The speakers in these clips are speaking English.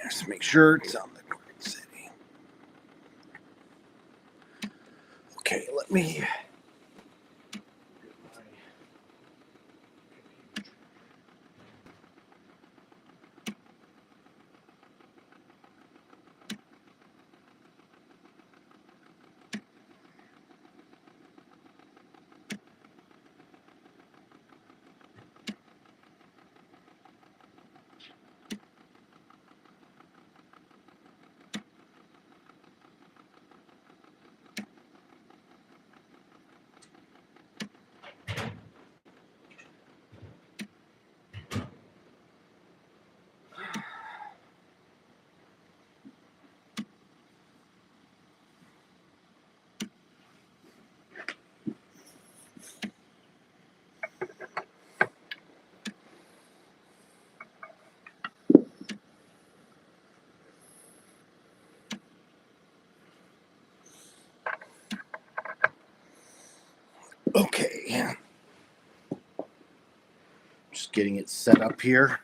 Just make sure it's on the correct setting. Okay, let me. Okay. Just getting it set up here.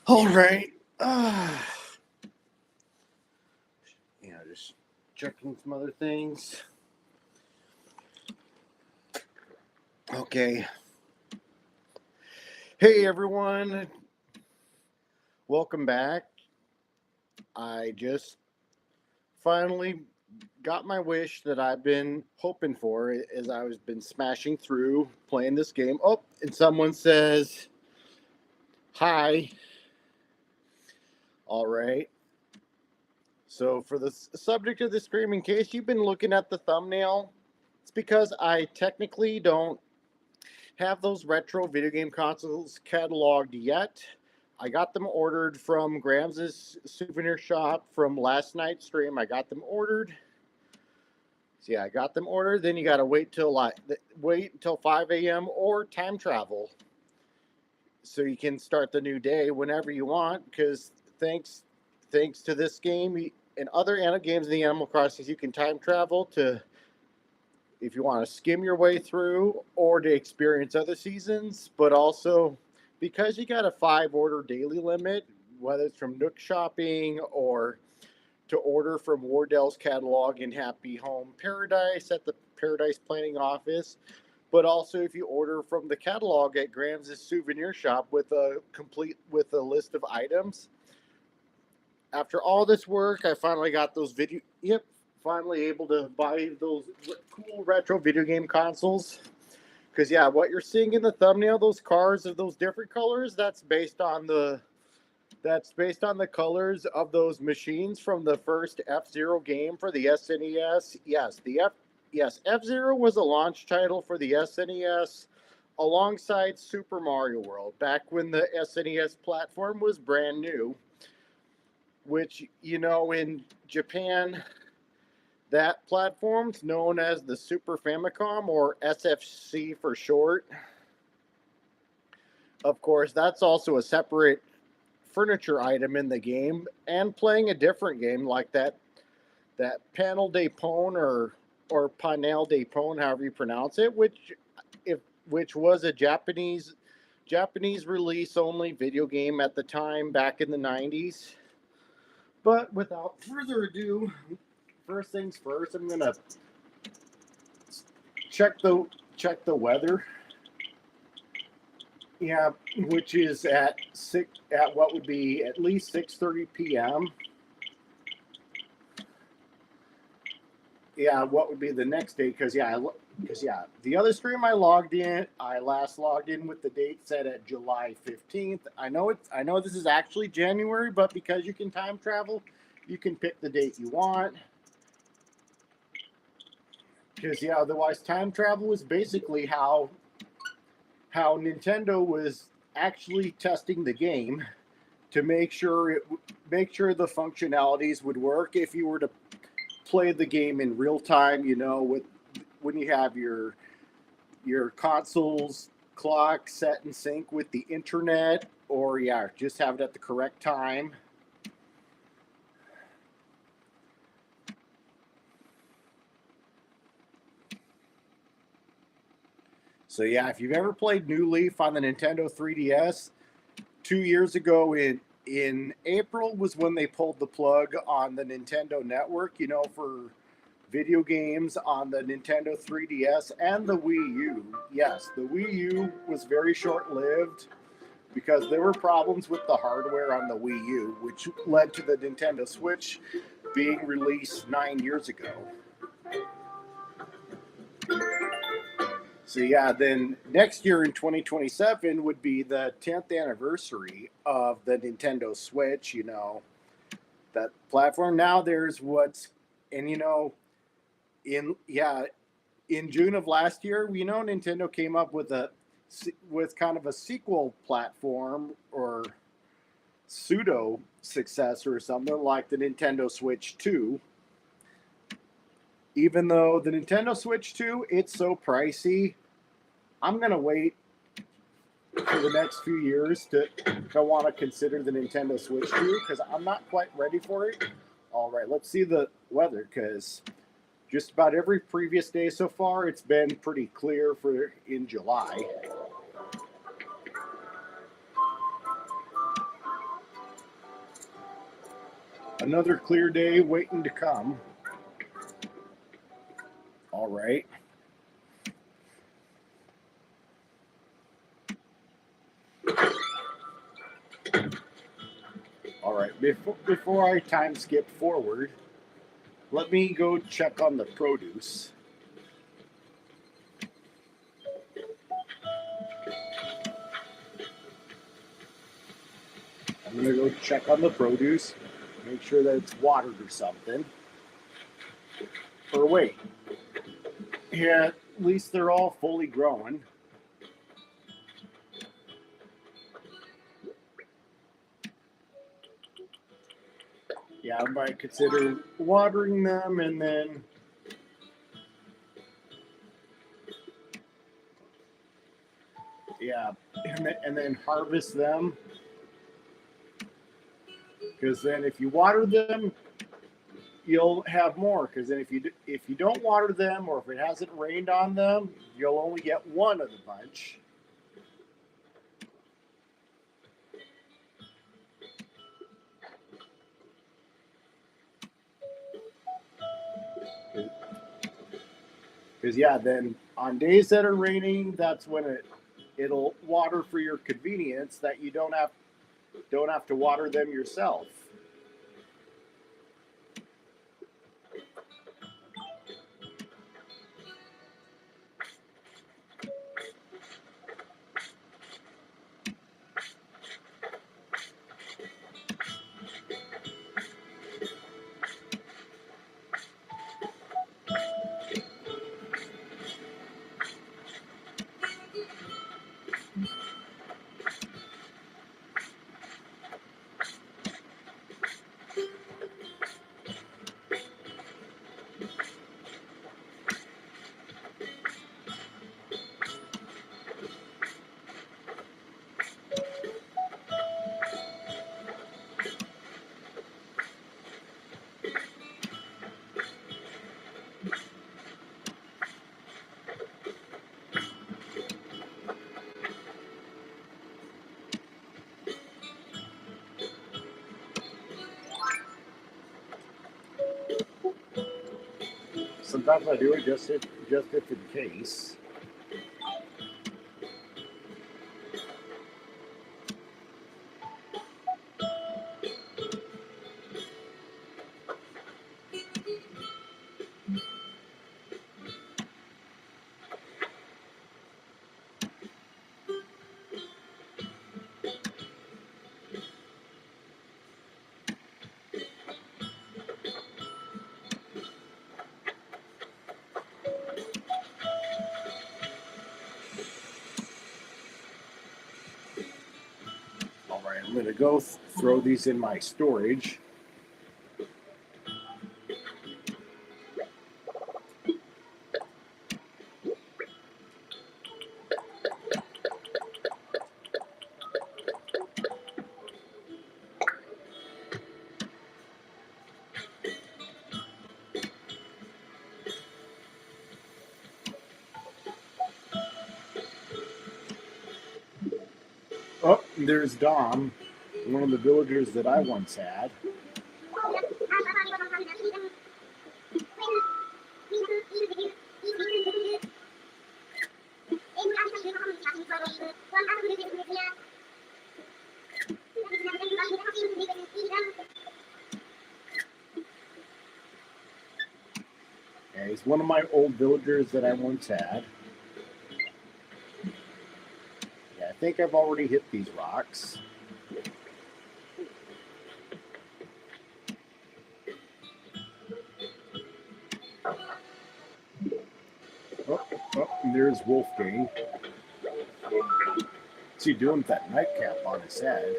All right. Just checking some other things. Okay. Hey, everyone. Welcome back. I just finally got my wish that I've been hoping for as I was been smashing through playing this game. Oh, and someone says, hi. All right. So for the subject of the stream, in case you've been looking at the thumbnail, it's because I technically don't have those retro video game consoles cataloged yet. I got them ordered from Graham's souvenir shop from last night's stream. I got them ordered. So yeah, I got them ordered. Then you got to wait until 5 a.m. or time travel, so you can start the new day whenever you want. Because thanks to this game and other games in the Animal Crossing, you can time travel to, if you want to skim your way through or to experience other seasons. But also, because you got a 5-order daily limit, whether it's from Nook Shopping or to order from Wardell's catalog in Happy Home Paradise at the Paradise Planning Office, but also if you order from the catalog at Graham's souvenir shop with a list of items. After all this work, I finally got those finally able to buy those cool retro video game consoles. Because yeah, what you're seeing in the thumbnail, those cars of those different colors, that's based on the colors of those machines from the first F-Zero game for the SNES. Yes, F-Zero was a launch title for the SNES alongside Super Mario World back when the SNES platform was brand new, which, in Japan, that platform's known as the Super Famicom, or SFC for short. Of course, that's also a separate furniture item in the game, and playing a different game like that Panel de Pon or or Panel de Pon, however you pronounce it, which was a Japanese release only video game at the time back in the 90s. But without further ado, first things first, I'm gonna check the weather. Yeah, which is at what would be at least 6:30 p.m. Yeah, what would be the next day? Because the other stream I last logged in with the date set at July 15th. I know this is actually January, but because you can time travel, you can pick the date you want. Because otherwise time travel was basically how Nintendo was actually testing the game to make sure the functionalities would work if you were to play the game in real time, when you have your console's clock set in sync with the internet, or just have it at the correct time. So if you've ever played New Leaf on the Nintendo 3DS, 2 years ago in April was when they pulled the plug on the Nintendo network, for video games on the Nintendo 3DS and the Wii U. Yes, the Wii U was very short-lived because there were problems with the hardware on the Wii U, which led to the Nintendo Switch being released 9 years ago. So then next year in 2027 would be the 10th anniversary of the Nintendo Switch, that platform. Now there's in June of last year, Nintendo came up with kind of a sequel platform or pseudo successor or something like the Nintendo Switch 2. Even though the Nintendo Switch 2, it's so pricey, I'm going to wait for the next few years to want to consider the Nintendo Switch 2 because I'm not quite ready for it. All right, let's see the weather because just about every previous day so far, it's been pretty clear in July. Another clear day waiting to come. All right. All right. Before I time skip forward, let me go check on the produce. I'm going to go check on the produce, make sure that it's watered or something. Or wait. Yeah, at least they're all fully grown. Yeah, I might consider watering them and then and then harvest them. Because then if you water them, you'll have more. Because then if you don't water them or if it hasn't rained on them, you'll only get one of the bunch. Because then on days that are raining, that's when it'll water for your convenience that you don't have to water them yourself. sometimes I do it just if in case. All right, I'm going to go throw these in my storage. Oh, there's Dom, one of the villagers that I once had. Yeah, he's one of my old villagers that I once had. Yeah, I think I've already hit these rocks. Oh, and there's Wolfgang. What's he doing with that nightcap on his head?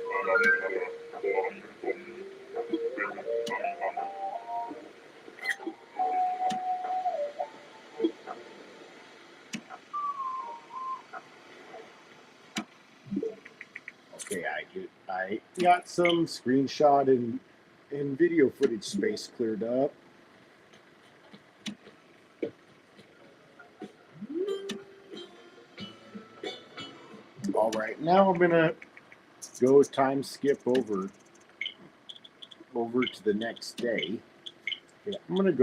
Okay, I got some screenshot and video footage space cleared up. All right, now I'm gonna go time skip over to the next day. Okay, I'm gonna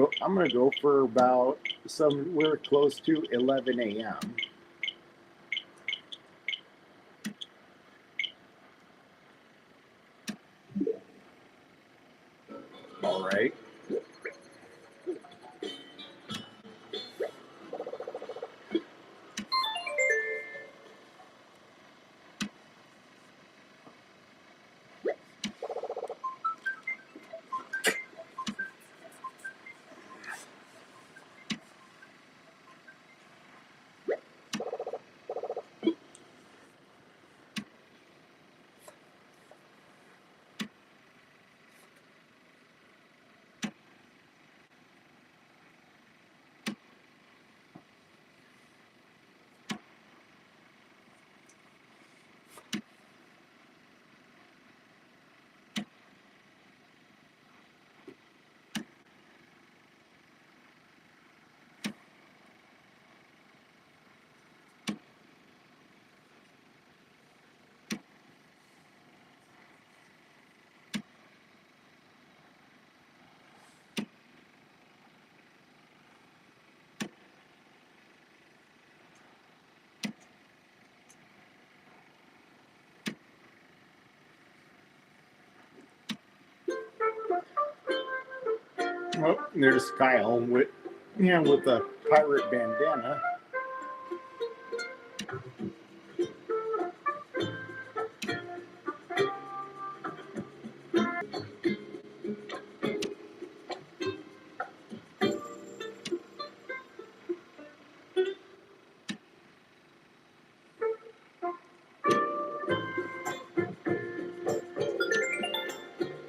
go for about somewhere close to 11 a.m. All right. Oh, there's Kyle with the pirate bandana.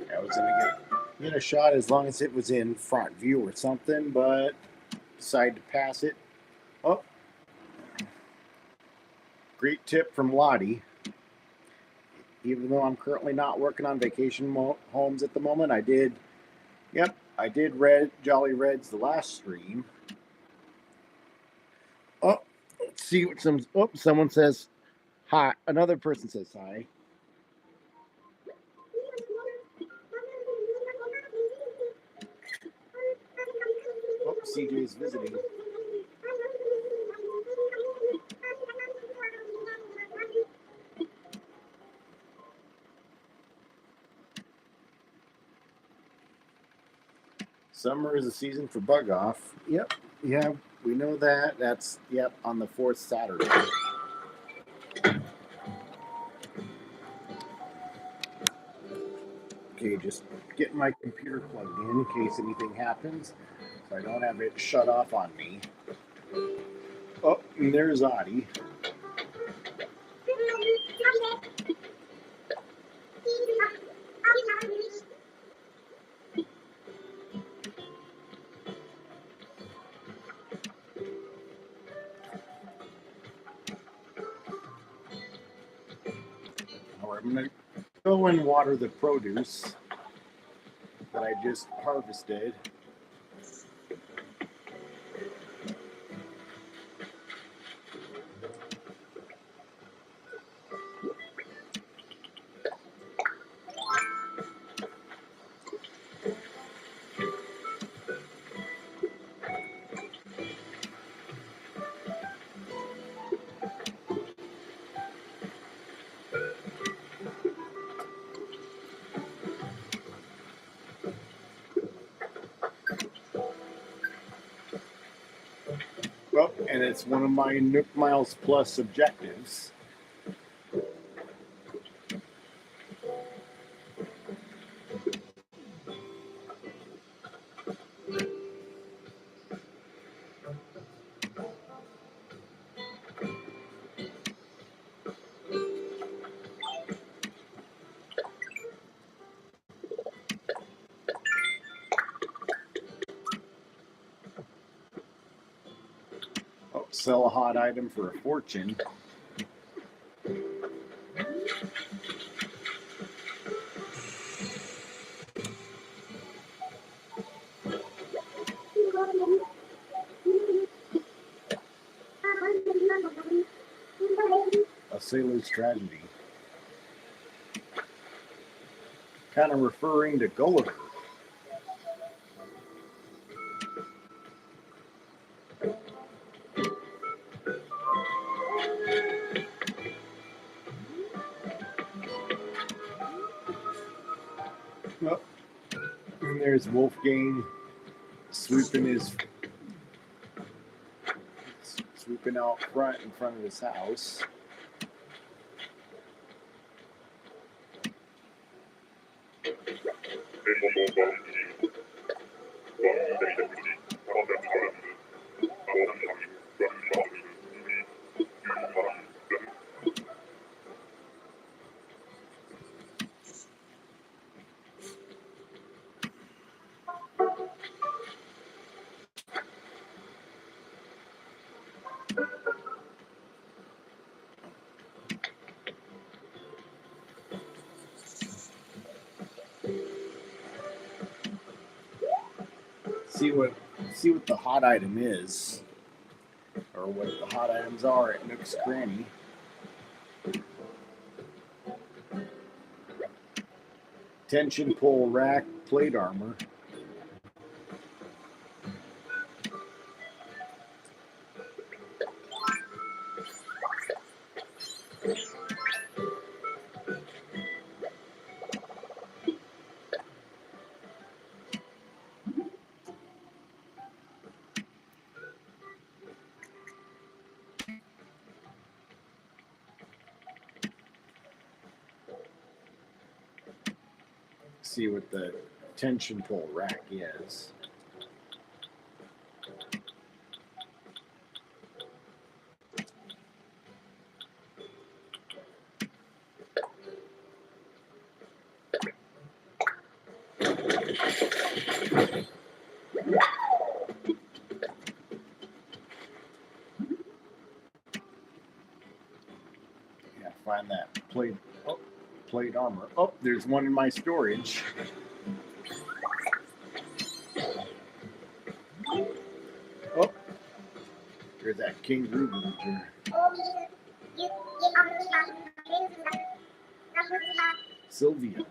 I was gonna get a shot as long as it was in front view or something, but decided to pass it. Oh, great tip from Lottie. Even though I'm currently not working on vacation homes at the moment, I did read Jolly Reds the last stream. Oh, let's see what someone says hi. Another person says hi. Oops. CJ's visiting. Summer is a season for bug off. Yep. Yeah, we know that. That's, yep, on the 4th Saturday. Okay, just getting my computer plugged in case anything happens, so I don't have it shut off on me. Oh, and there's Audie. I'm going to go and water the produce that I just harvested. Well, and it's one of my Nook Miles Plus objectives. Oh, sell a hot item for a fortune. A sailor's tragedy. Kind of referring to Gulliver. Oh, and there's Wolfgang swooping out front in front of his house. See what the hot item is, or what the hot items are at Nook's Cranny. Tension pole rack plate armor. See what the tension pole rack is. Yeah, find that plate armor. Oh, there's one in my storage. Oh, there's that kangaroo villager. Sylvia.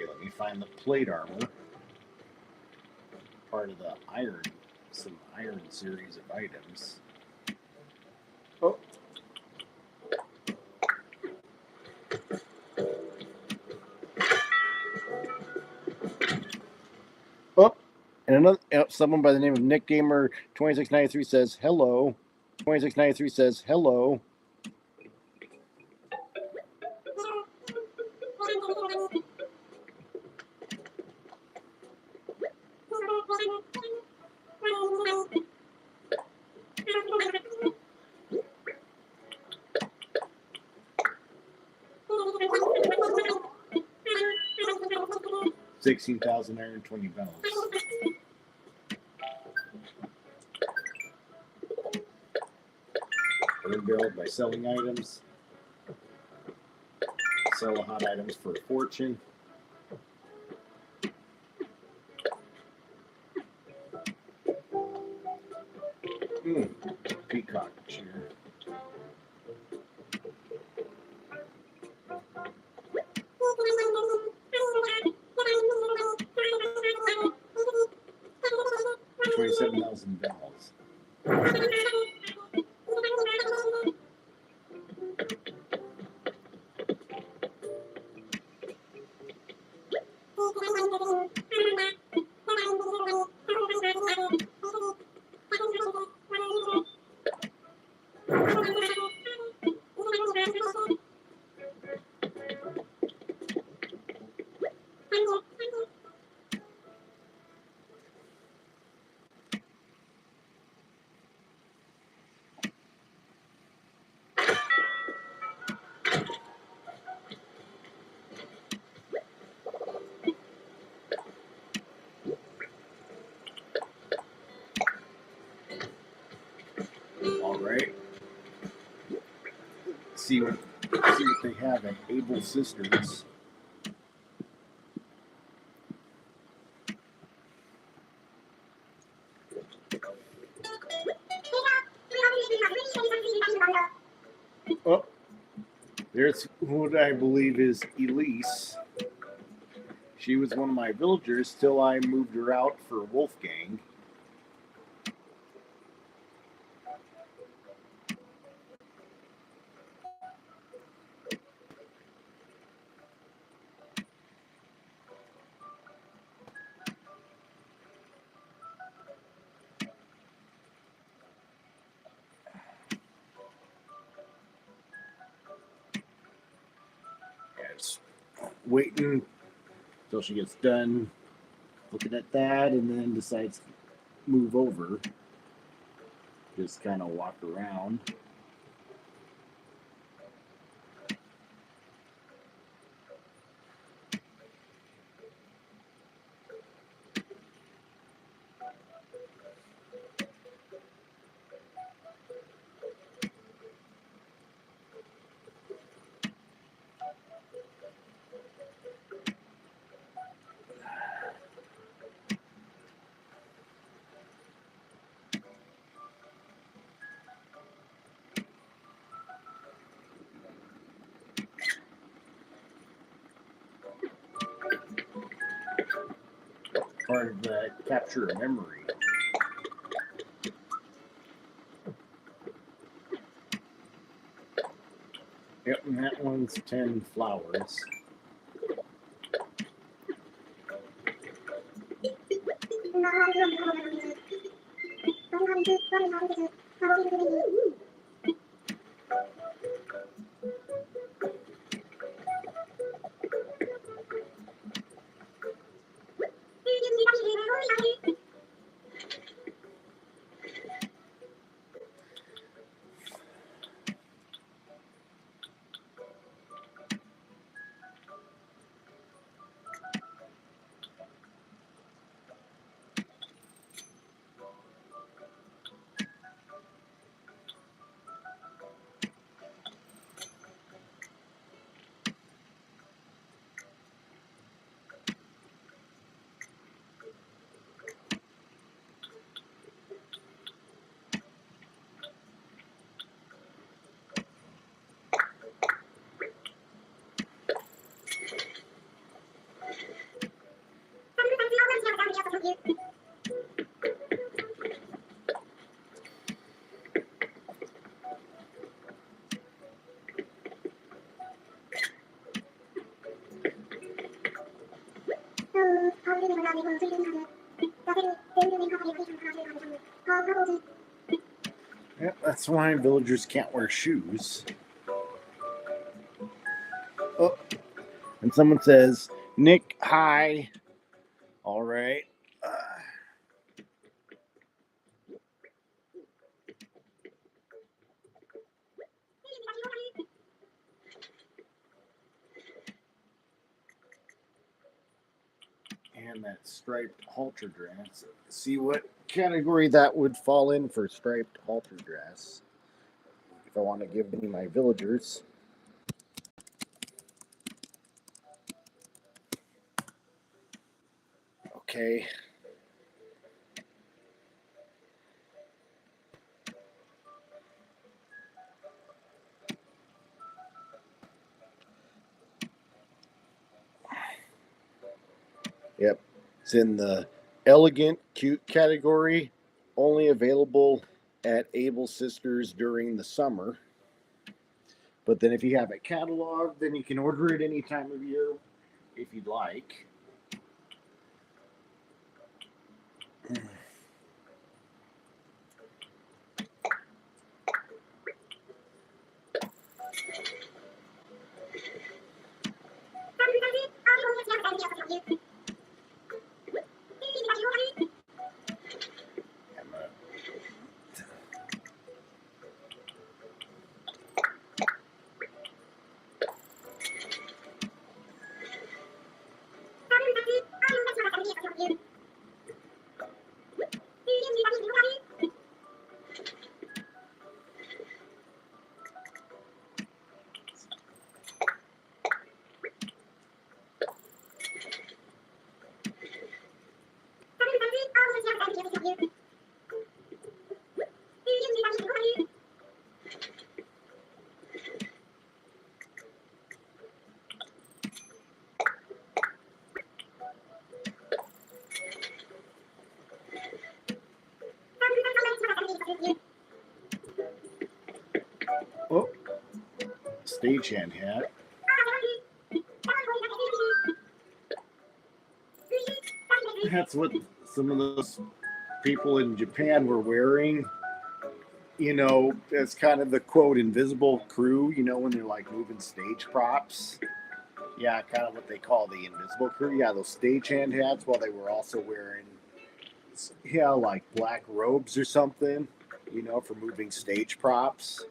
Let me find the plate armor. Part of the iron, some iron series of items. Oh. Oh, and another someone by the name of Nick Gamer 2693 says hello. 2693 says hello. $16,920. Build by selling items. Sell hot items for a fortune. Peacock chair. $27,000. All right. See what they have at Able Sisters. Oh, there's what I believe is Elise. She was one of my villagers till I moved her out for Wolfgang. Just waiting till she gets done looking at that and then decides to move over. Just kind of walk around. Part of the capture a memory. Yep, and that one's 10 flowers. Yep, that's why villagers can't wear shoes. Oh, and someone says, Nick, hi. All right. And that striped halter dress. See what category that would fall in for striped halter dress. If I want to give any of my villagers. Okay. Yep. It's in the elegant, cute category. Only available at Able Sisters during the summer. But then if you have it cataloged, then you can order it any time of year if you'd like. Oh, stagehand hat. That's what some of those people in Japan were wearing. You know, as kind of the quote invisible crew, you know, when they're like moving stage props. Yeah, kind of what they call the invisible crew. Yeah, those stagehand hats while they were also wearing, yeah, like black robes or something, you know, for moving stage props.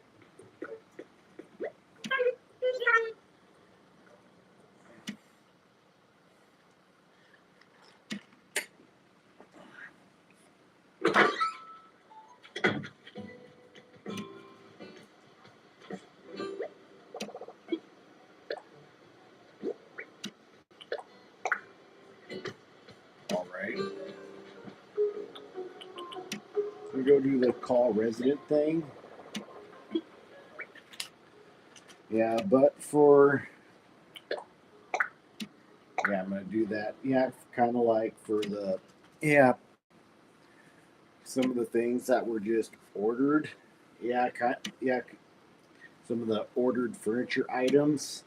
All right. We go do the call resident thing. Yeah, but for yeah, I'm gonna do that. Yeah, kind of like for the some of the things that were just ordered. Yeah, some of the ordered furniture items.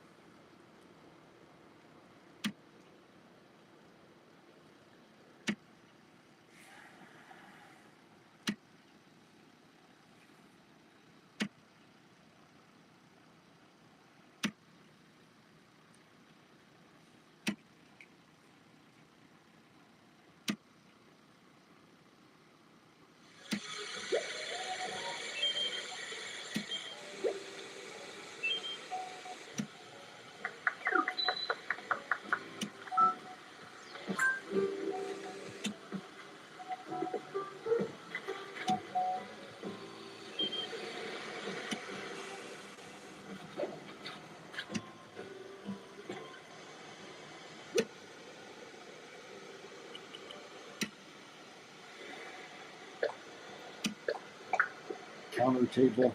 Counter table,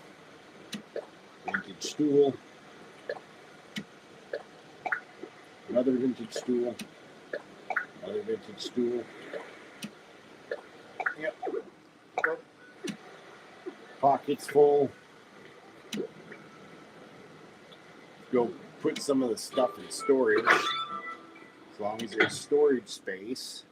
vintage stool, another vintage stool, another vintage stool. Yep. Pockets full. Go put some of the stuff in storage, as long as there's storage space.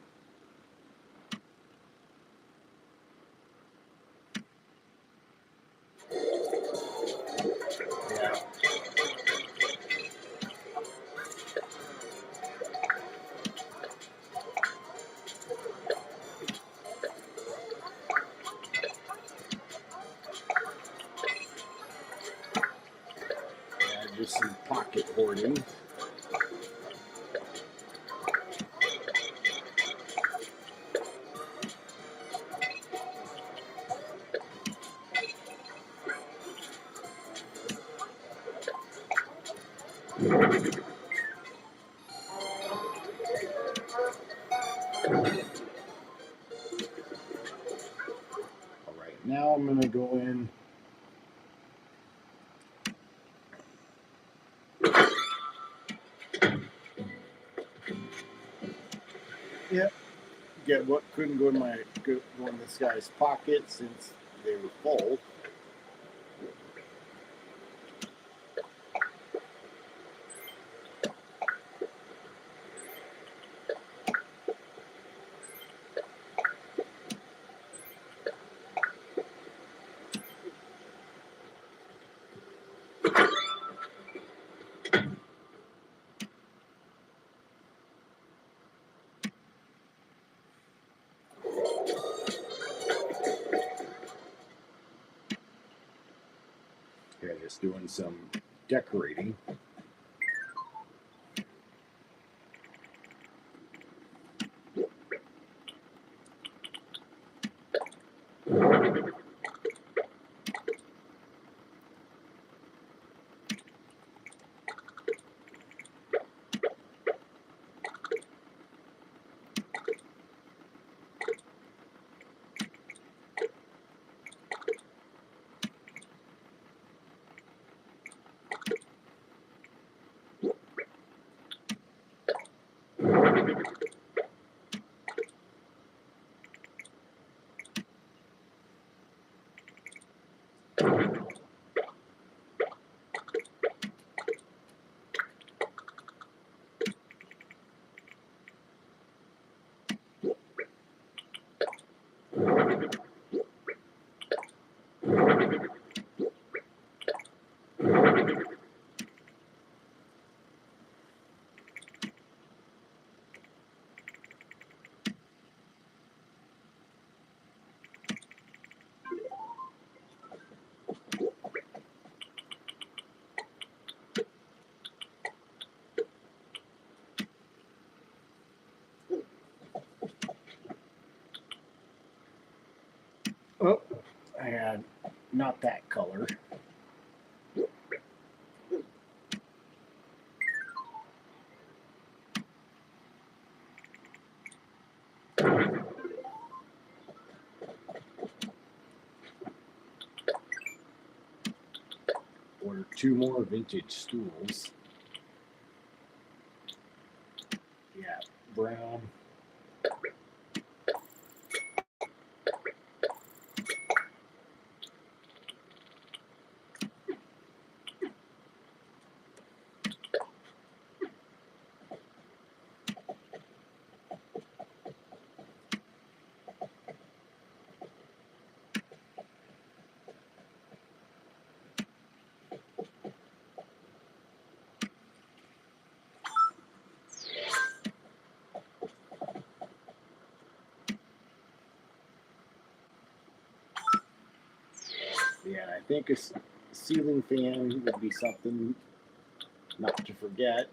recording. Alright, now I'm going to go in. Yep. Get what couldn't go in this guy's pocket since they were full. Yeah, just doing some decorating. Oh, I had not that color. Order 2 more vintage stools. Yeah, brown. Yeah, I think a ceiling fan would be something not to forget.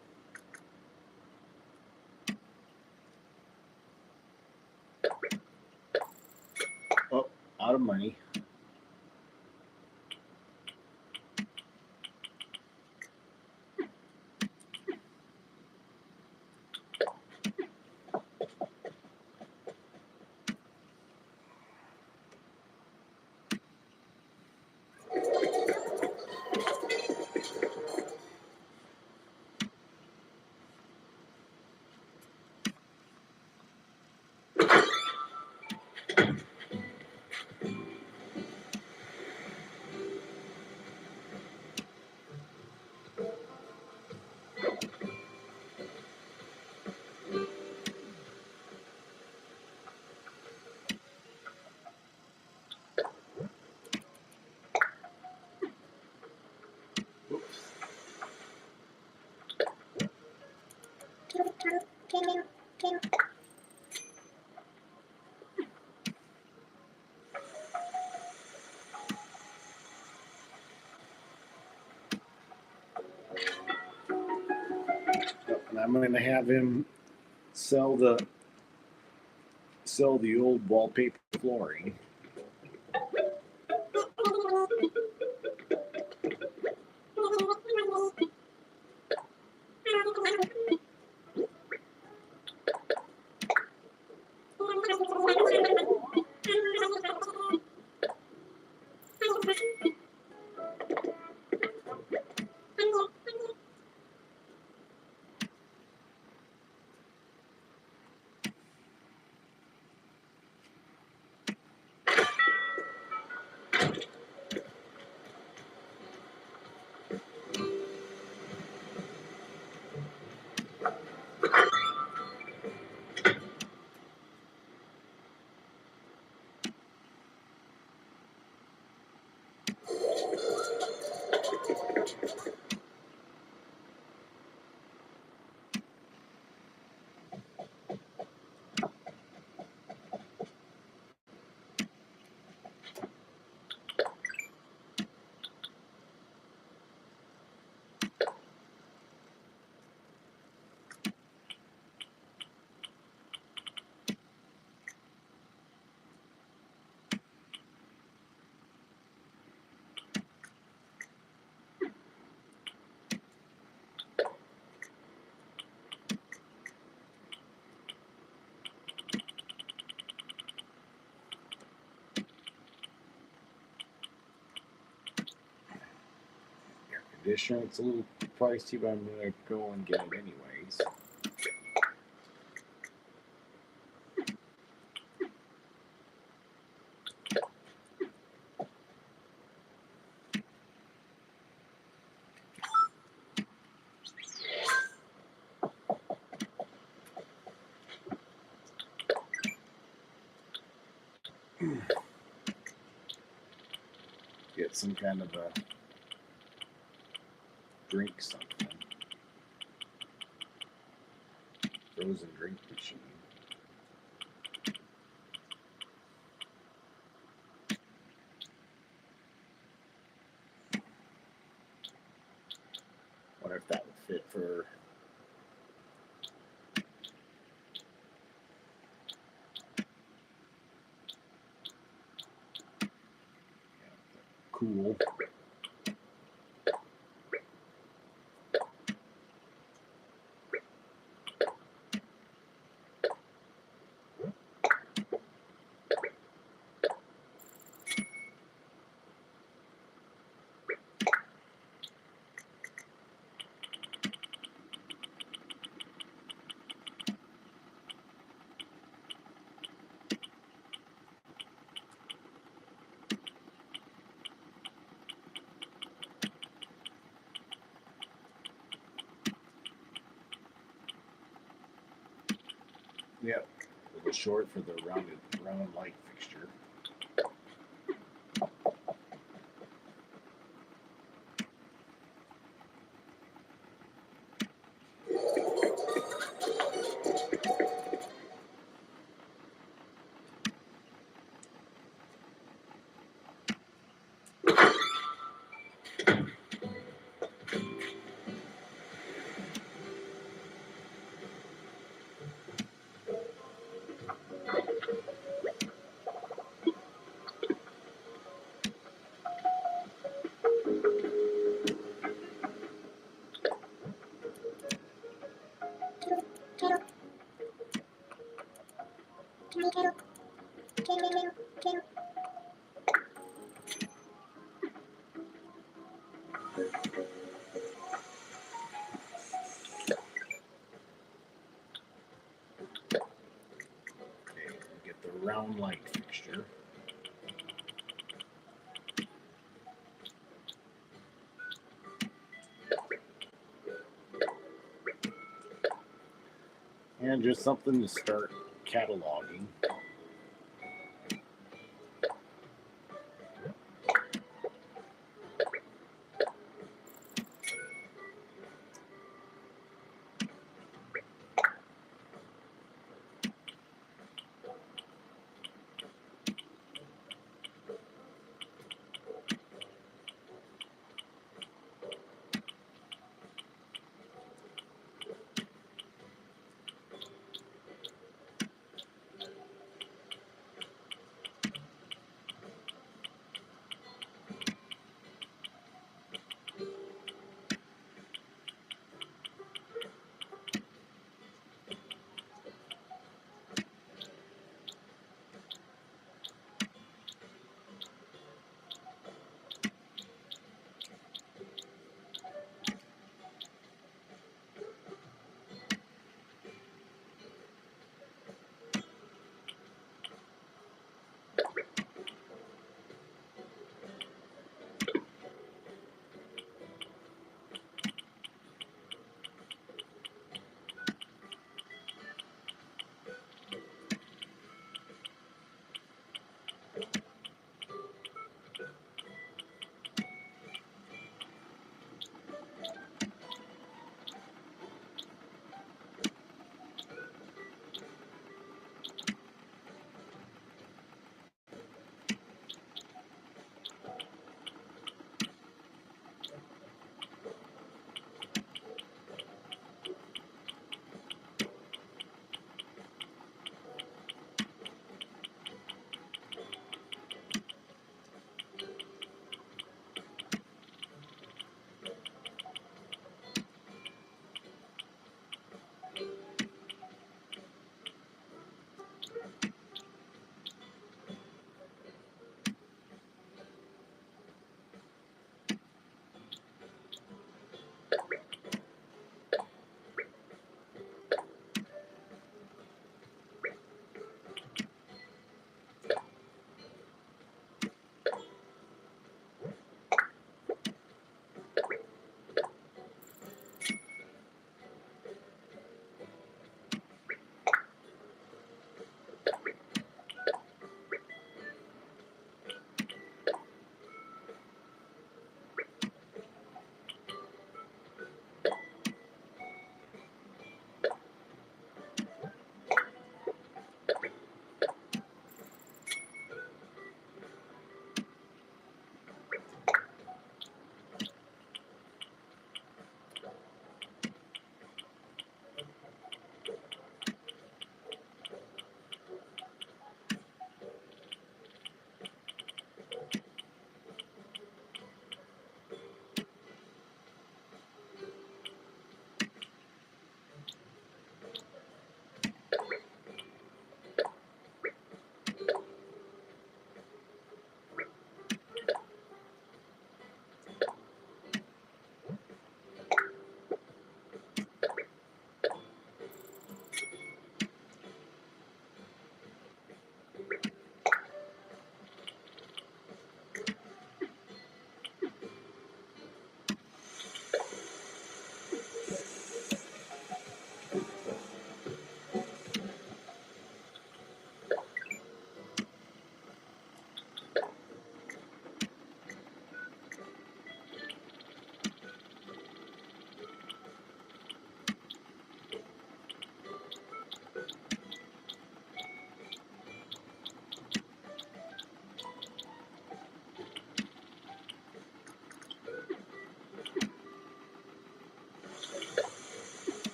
Oh, out of money. going to have him sell the old wallpaper flooring. Conditioner, it's a little pricey, but I'm going to go and get it anyways. Get some kind of a drink something. Frozen drink machine. Wonder if that would fit for cool. Yep, a little short for the round light fixture. Round light fixture. And just something to start cataloging.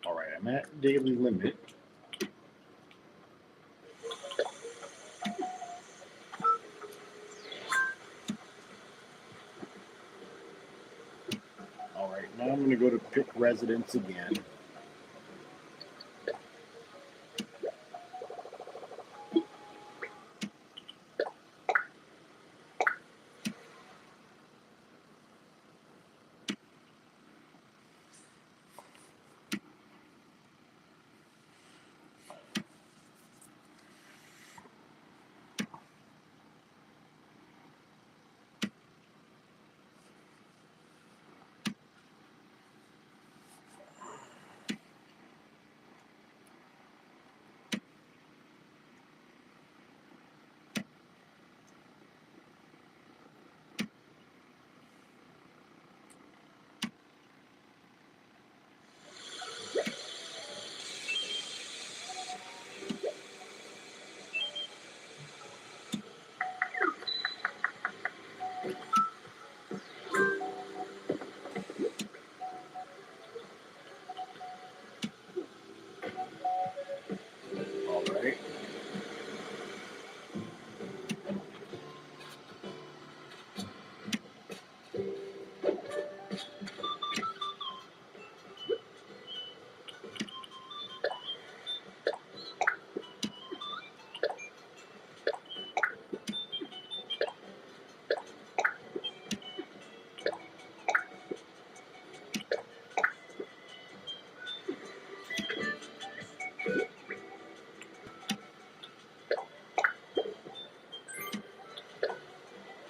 Alright, I'm at daily limit. Alright, now I'm going to go to pick residence again. Alright.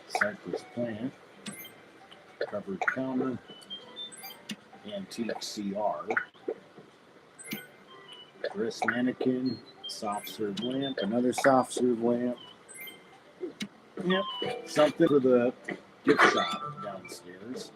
Cypress plant, covered counter, antique CR, dress mannequin, soft serve lamp, another soft serve lamp. Yep, something for the gift shop downstairs.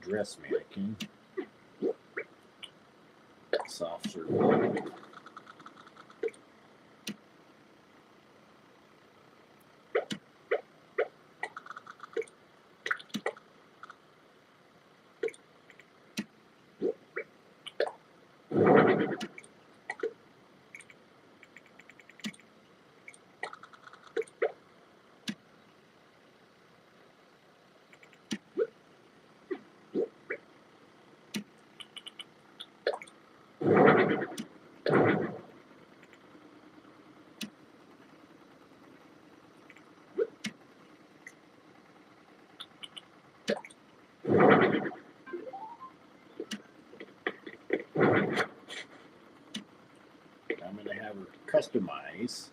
Dress mannequin, soft serve lamp. customize.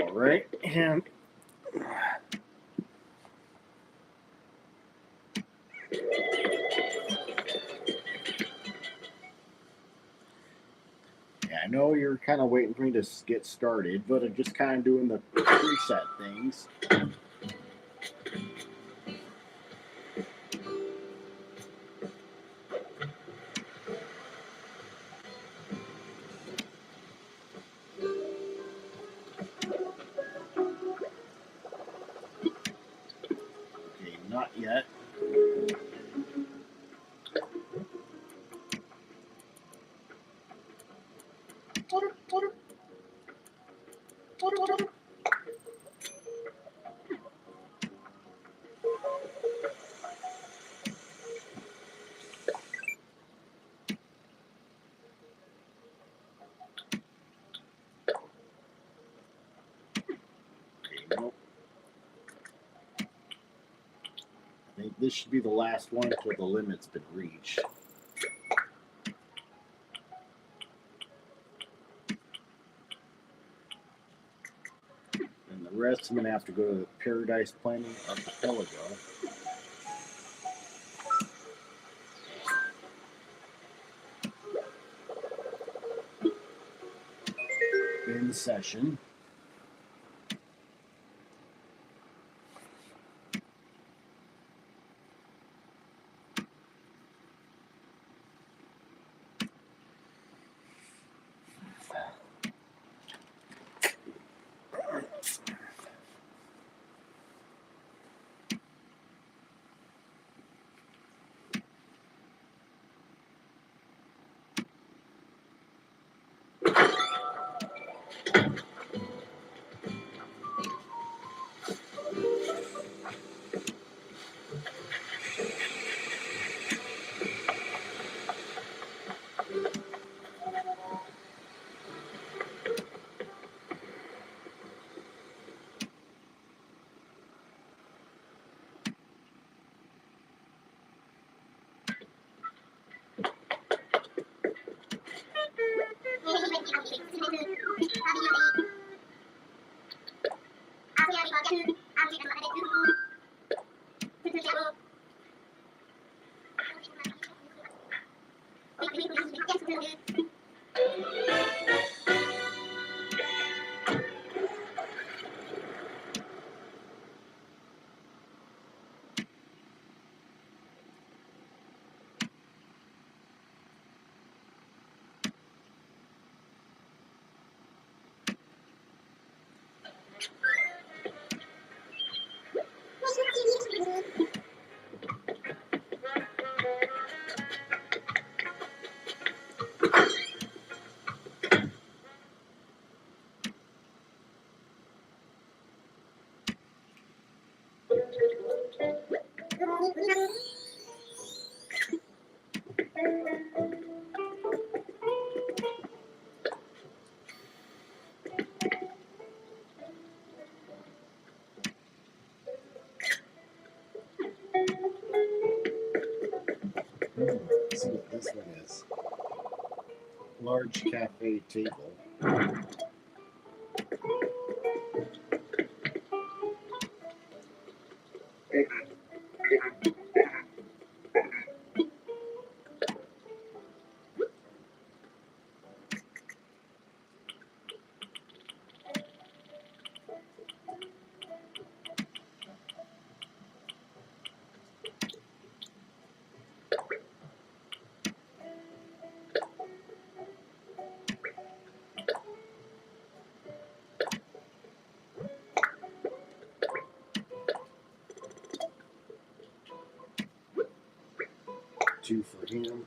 All right, and I know you're kind of waiting for me to get started, but I'm just kind of doing the preset things. Okay, not yet. Nope. I think this should be the last one until the limit's been reached. And the rest I'm going to have to go to the Paradise Planning Archipelago. In session. large cafe table. Two for him.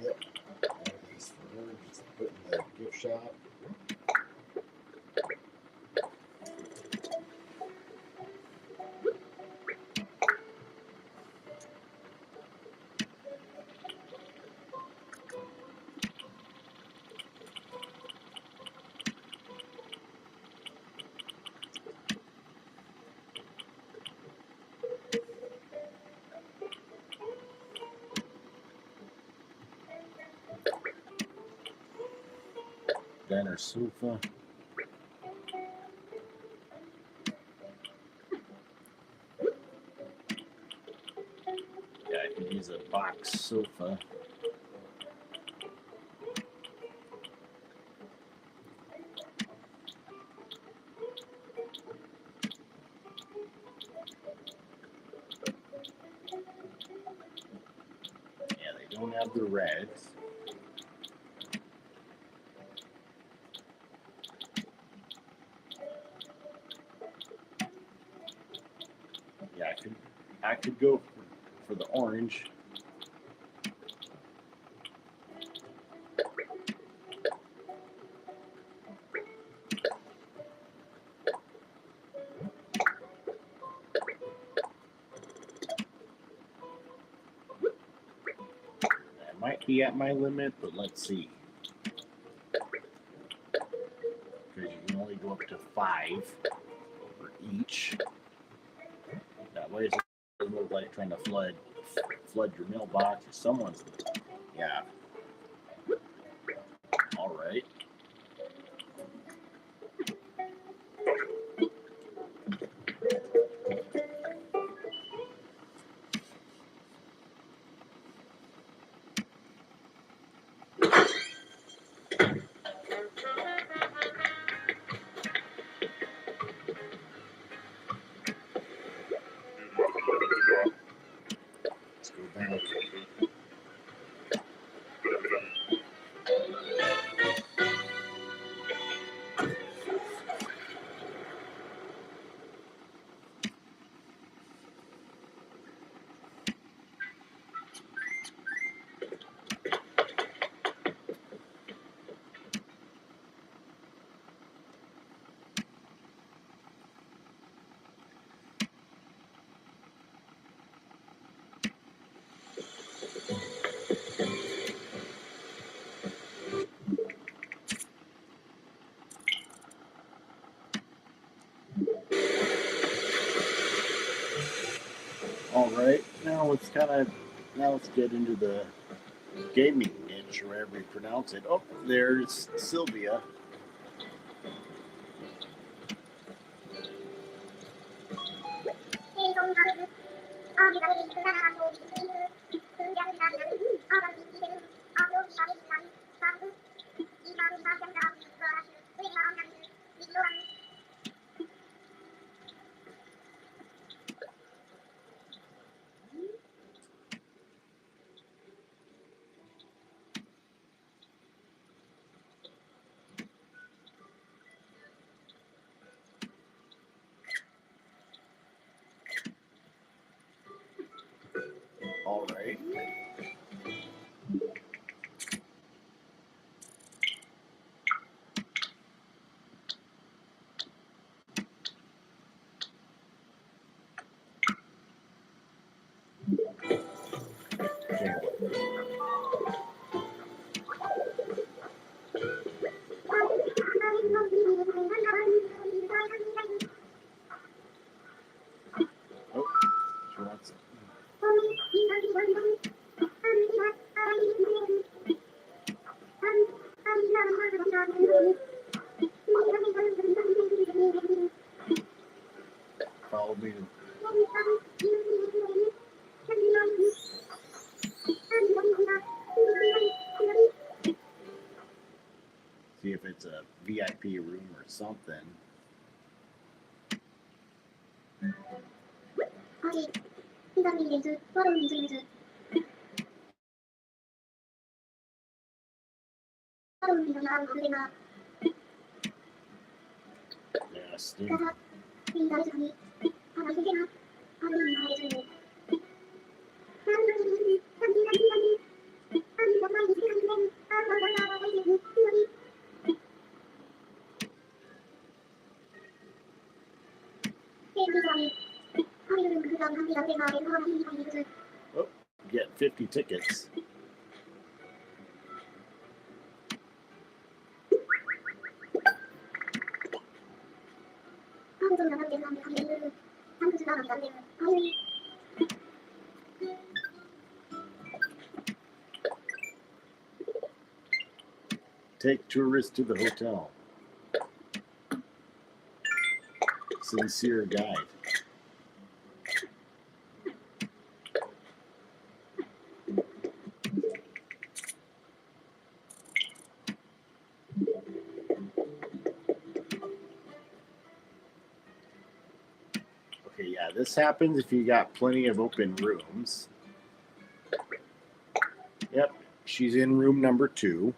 Yep. One of these for her, just put in the gift shop. Then her sofa. Yeah, I could use a box sofa. Yeah, they don't have the reds. Yeah, I could go for the orange. That might be at my limit, but let's see. Because you can only go up to 5 for each. That way it doesn't look like trying to flood your mailbox or someone's. Yeah. All right. Let's go back. All right, now let's get into the gaming niche, or whatever you pronounce it. Oh, there's Sylvia. Follow me. See if it's a VIP room or something. Nasty. Oh, get 50 tickets. Take tourists to the hotel. Sincere guide. Okay, yeah, this happens if you got plenty of open rooms. Yep, she's in room number 2.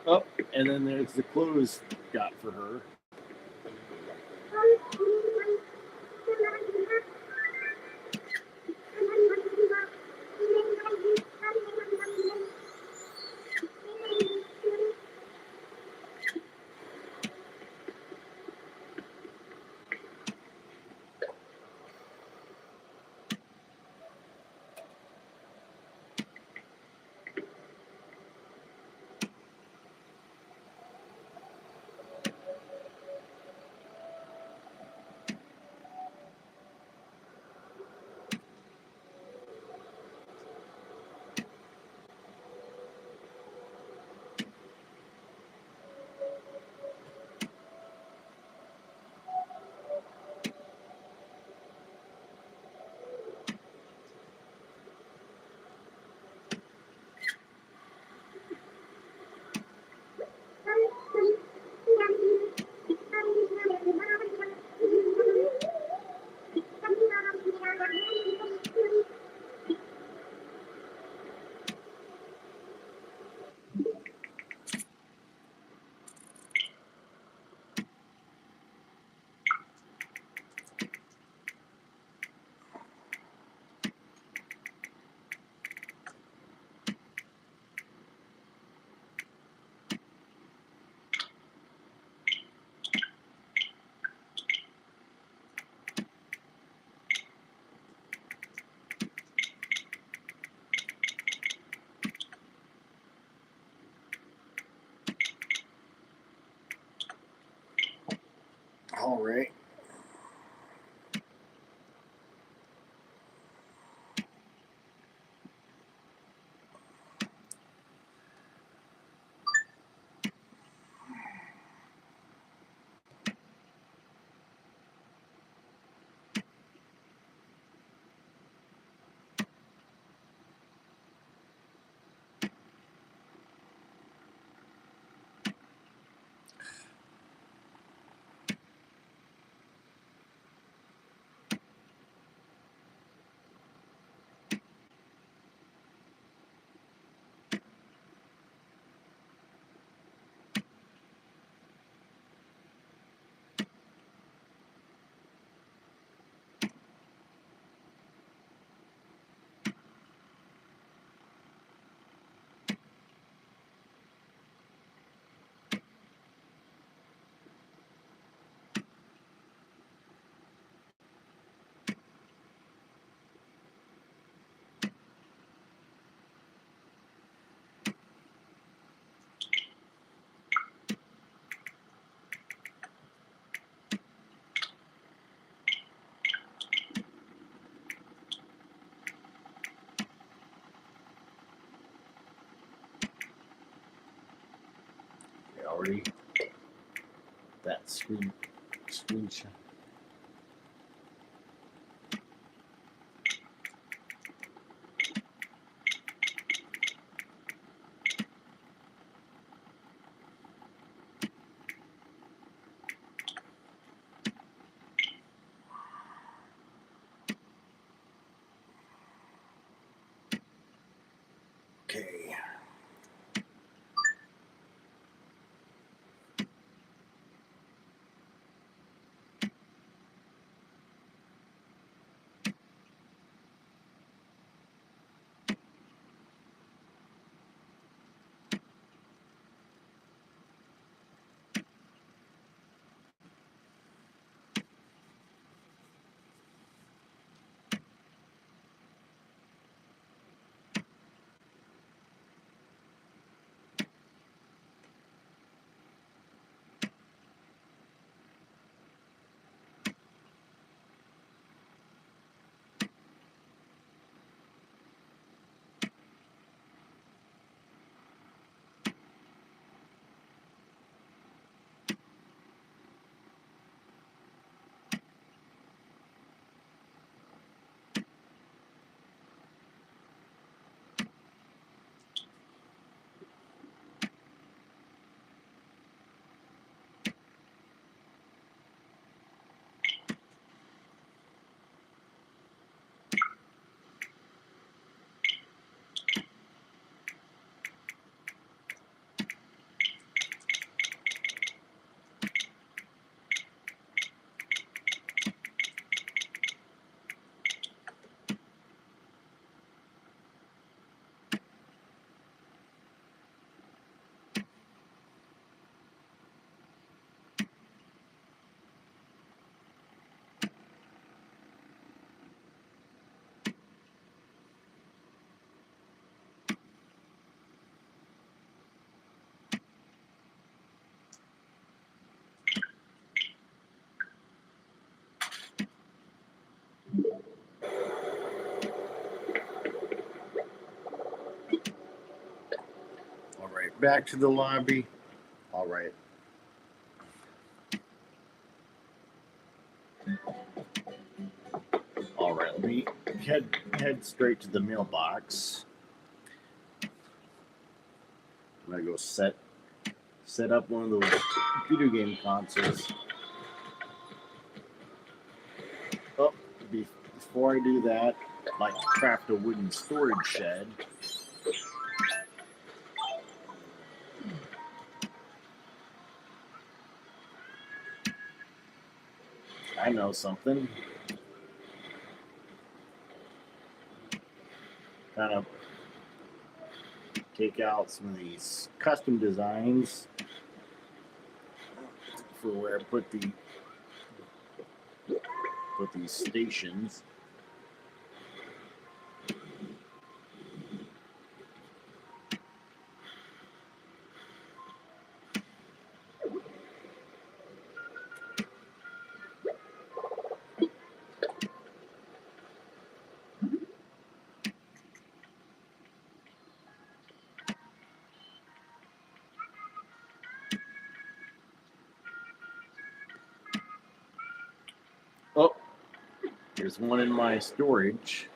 Oh, and then there's the clothes got for her. All right. already that screenshot. Okay. All right, back to the lobby. All right. All right, let me head straight to the mailbox. I'm gonna go set up one of those video game consoles. Oh, before I do that, I'd like to craft a wooden storage shed. I know something. Kind of take out some of these custom designs for where I put these stations. Oh, there's one in my storage.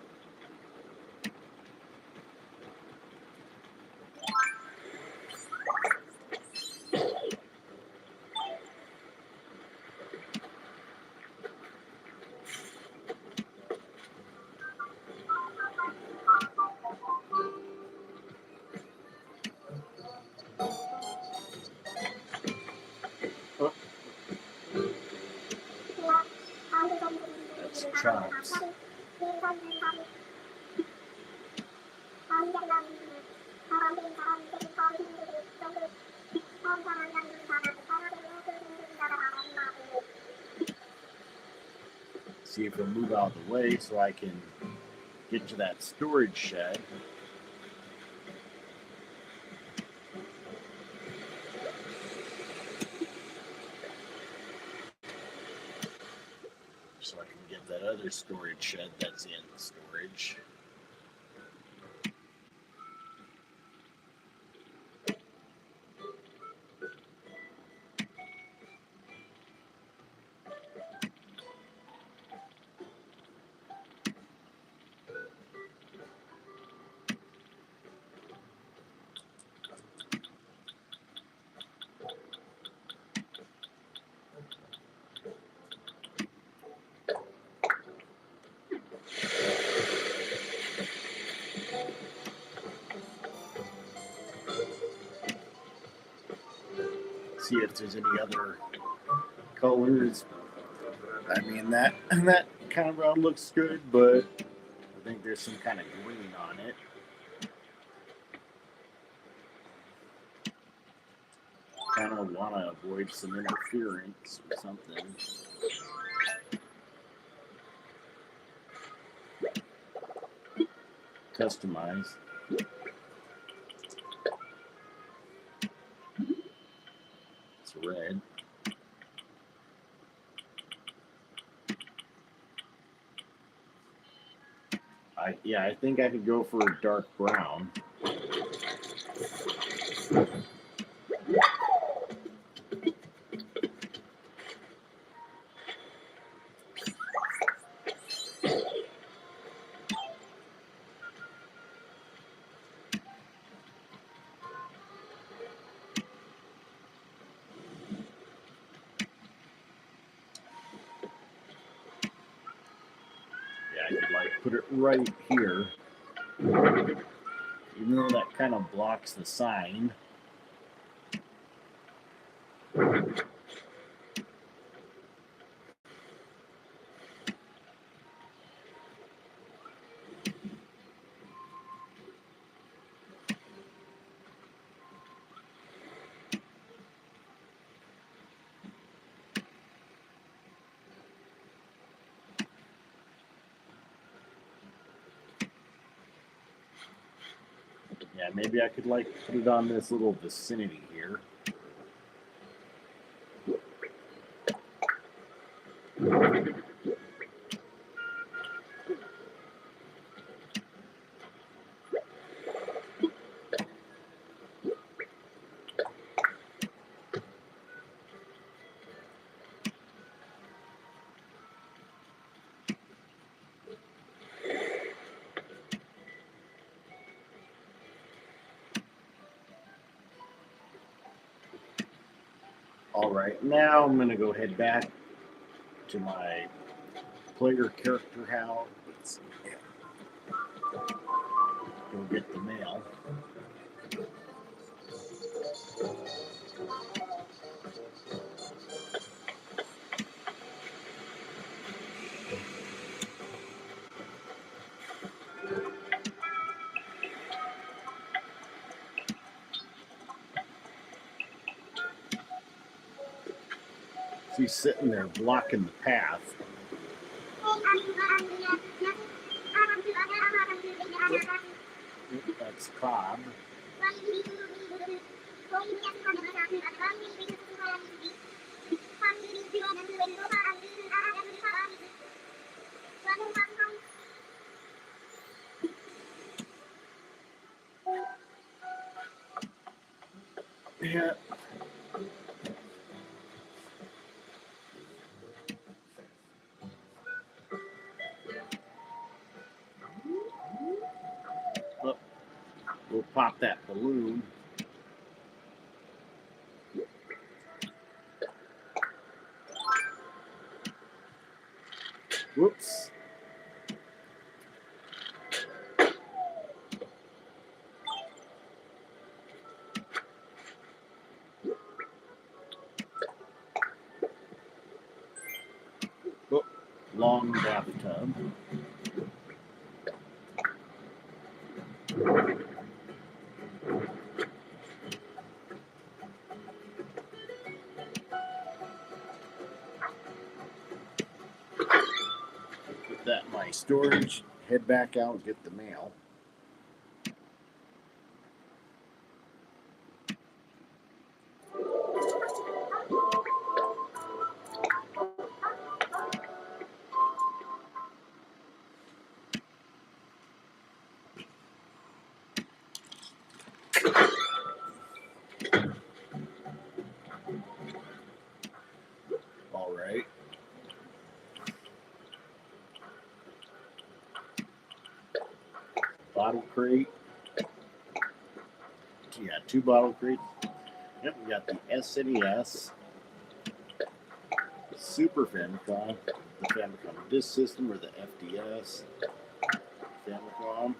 Oh, that's chops. See if it'll move out of the way so I can get to that storage shed. So I can get that other storage shed that's in storage. see if there's any other colors. I mean, that kind of round looks good, but I think there's some kind of green on it. Kind of want to avoid some interference or something. Customize. It's red. I think I could go for a dark brown. I could like put it right here, even though that kind of blocks the sign. Yeah, maybe I could like put it on this little vicinity here. All right, now I'm going to go head back to my player character house. Go get the mail. He's sitting there blocking the path. That's Cobb. Yeah. Look, we'll pop that balloon. Whoops. Oh, long bathtub. Put that in my storage. Head back out and get the mail. All right. Bottle crate. Yeah, 2 bottle crates. Yep, we got the SNES, Super Famicom, the Famicom Disk System, or the FDS, Famicom.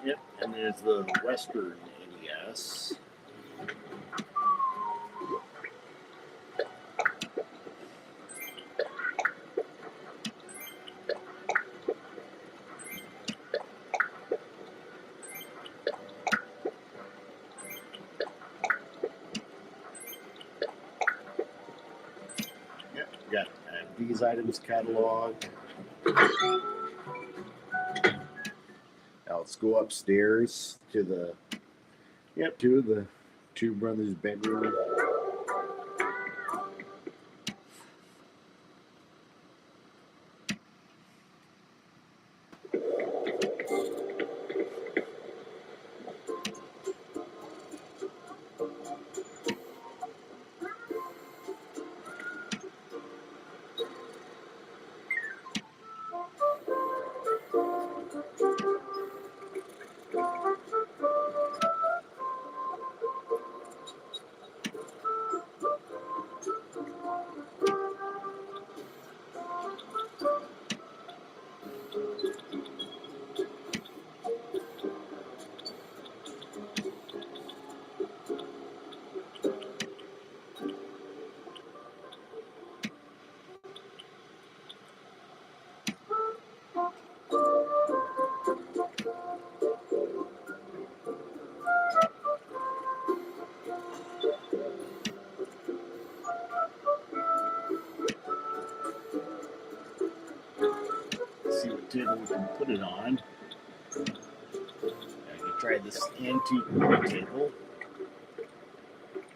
Yep, and there's the Western NES. these items catalog. Now let's go upstairs to the two brothers' bedroom. See what table we can put it on. I can try this antique table.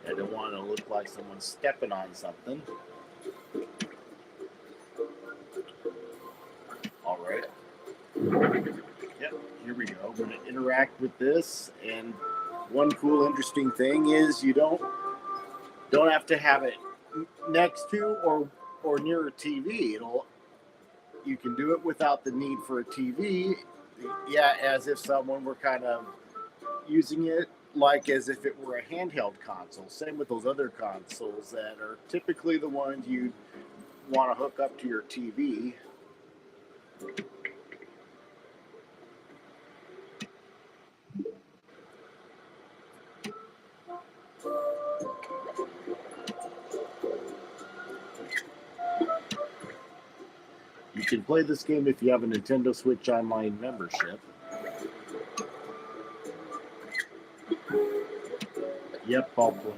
I don't want to look like someone's stepping on something. All right. Yep, here we go. I'm going to interact with this, and one cool, interesting thing is you don't have to have it next to or near a TV. You can do it without the need for a TV. Yeah, as if someone were kind of using it like as if it were a handheld console. Same with those other consoles that are typically the ones you want to hook up to your TV. You can play this game if you have a Nintendo Switch Online membership. Yep, I'll play.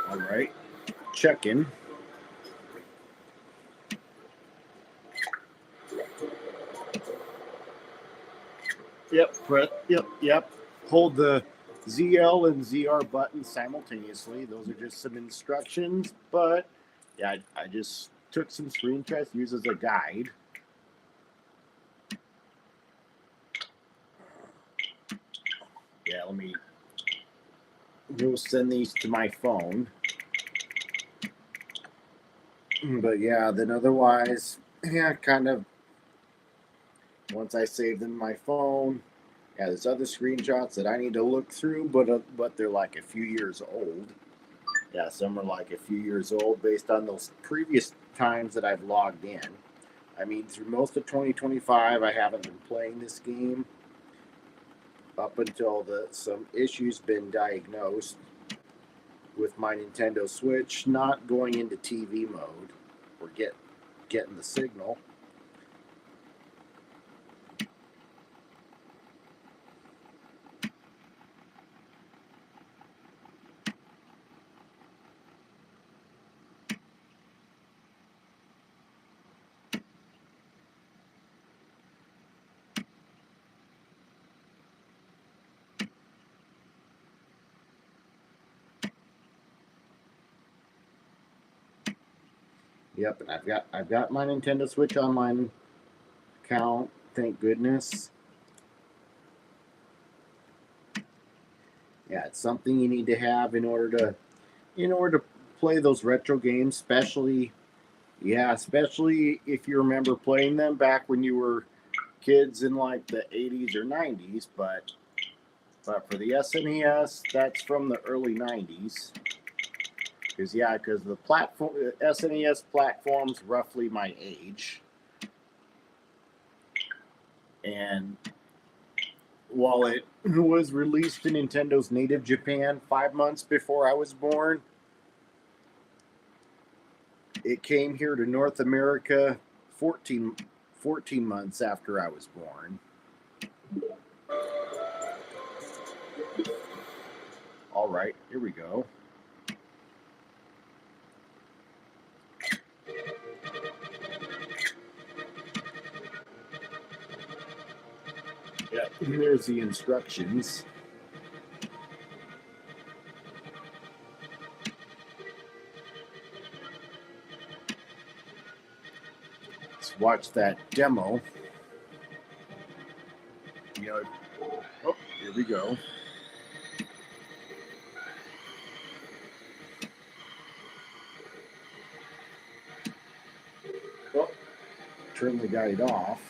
All right, check-in. Yep. Hold the ZL and ZR buttons simultaneously. Those are just some instructions, but yeah, I just took some screenshots to use as a guide. Yeah, let me go send these to my phone. But yeah, then otherwise, yeah, kind of once I save them in my phone, yeah, there's other screenshots that I need to look through, but they're like a few years old. Yeah, some are like a few years old based on those previous times that I've logged in. I mean, through most of 2025, I haven't been playing this game up until some issues been diagnosed with my Nintendo Switch not going into TV mode or getting the signal. Yep, and I've got my Nintendo Switch Online account, thank goodness. Yeah, it's something you need to have in order to play those retro games, especially if you remember playing them back when you were kids in like the 80s or 90s, but for the SNES, that's from the early 90s. Because the SNES platform's roughly my age. And while it was released in Nintendo's native Japan 5 months before I was born, it came here to North America 14 months after I was born. All right, here we go. Yeah, here's the instructions. Let's watch that demo. You know, oh, here we go. Oh, turn the guide off.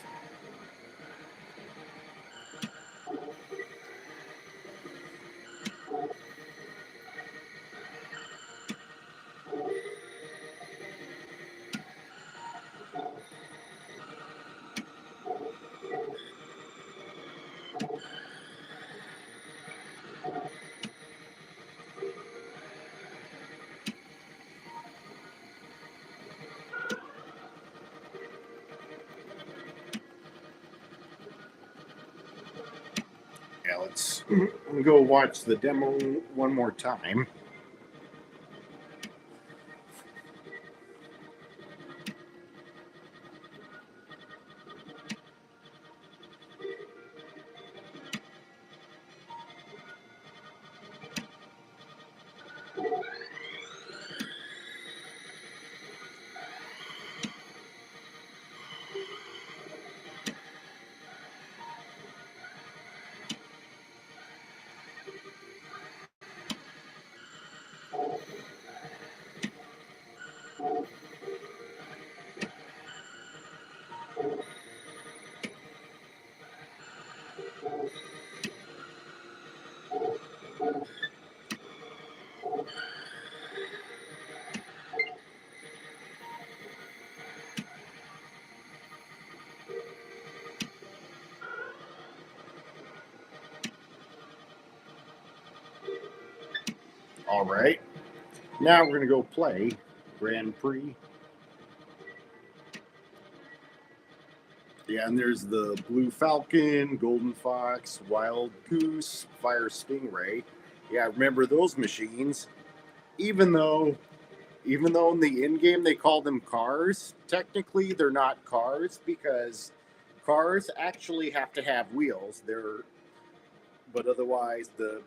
Yeah, let's go watch the demo one more time. All right. Now we're going to go play Grand Prix. Yeah, and there's the Blue Falcon, Golden Fox, Wild Goose, Fire Stingray. Yeah, remember those machines. Even though in the in-game they call them cars, technically they're not cars because cars actually have to have wheels. But otherwise the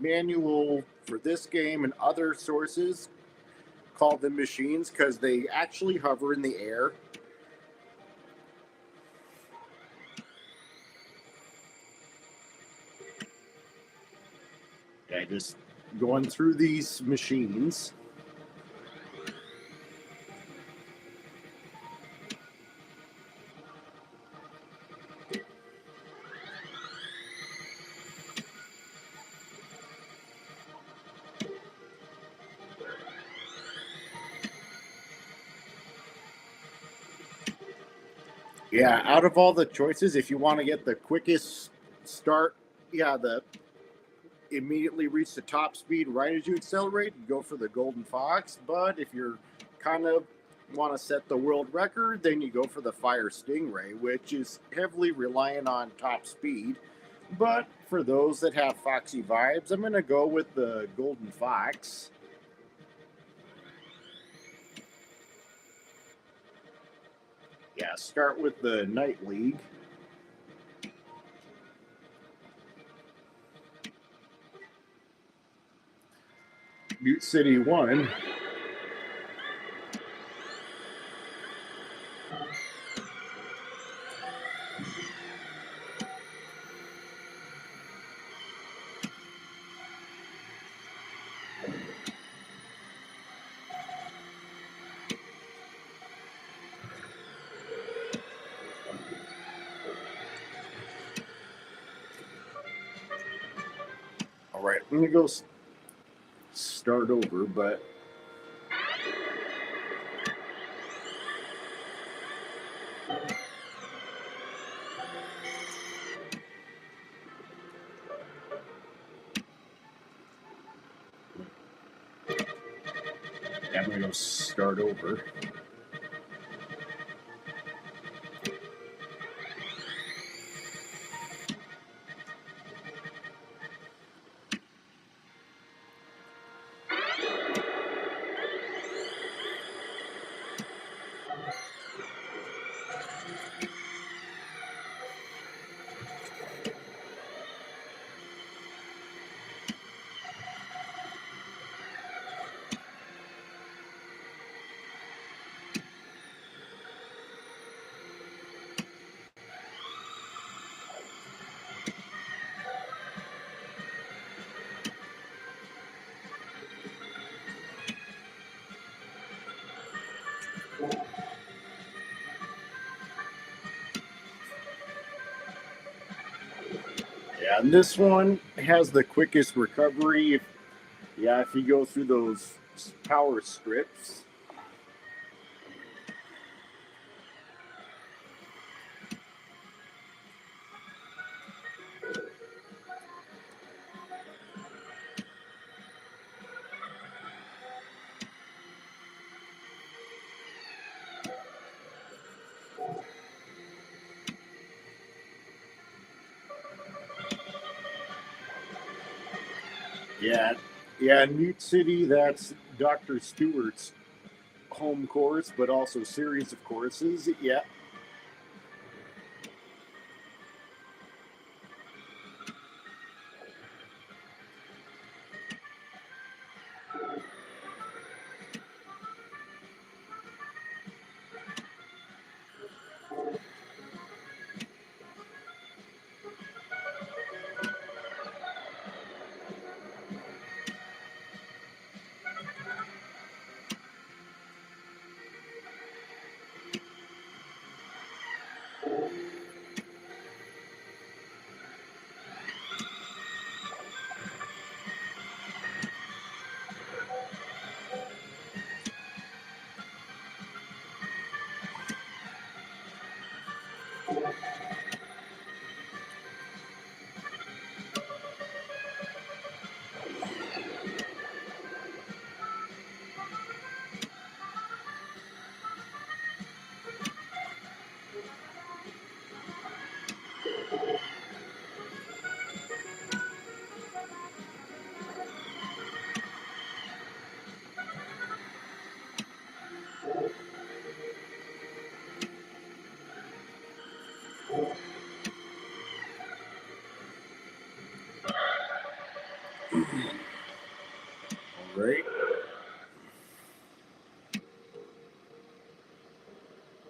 manual for this game and other sources call them machines because they actually hover in the air. Okay, just going through these machines. Yeah, out of all the choices, if you want to get the quickest start, the immediately reach the top speed right as you accelerate, go for the Golden Fox. But if you're kind of want to set the world record, then you go for the Fire Stingray, which is heavily reliant on top speed. But for those that have foxy vibes, I'm going to go with the Golden Fox. Yeah, start with the Night League. Butte City 1. All right, I'm going to go start over, but I'm going to go start over. Yeah, and this one has the quickest recovery. Yeah, if you go through those power strips. Yeah, yeah, Newt City, that's Dr. Stewart's home course, but also series of courses. Yeah. All right.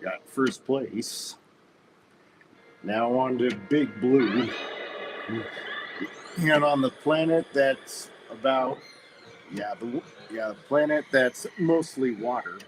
Got first place. Now on to Big Blue. And on the planet that's about, the planet that's mostly water.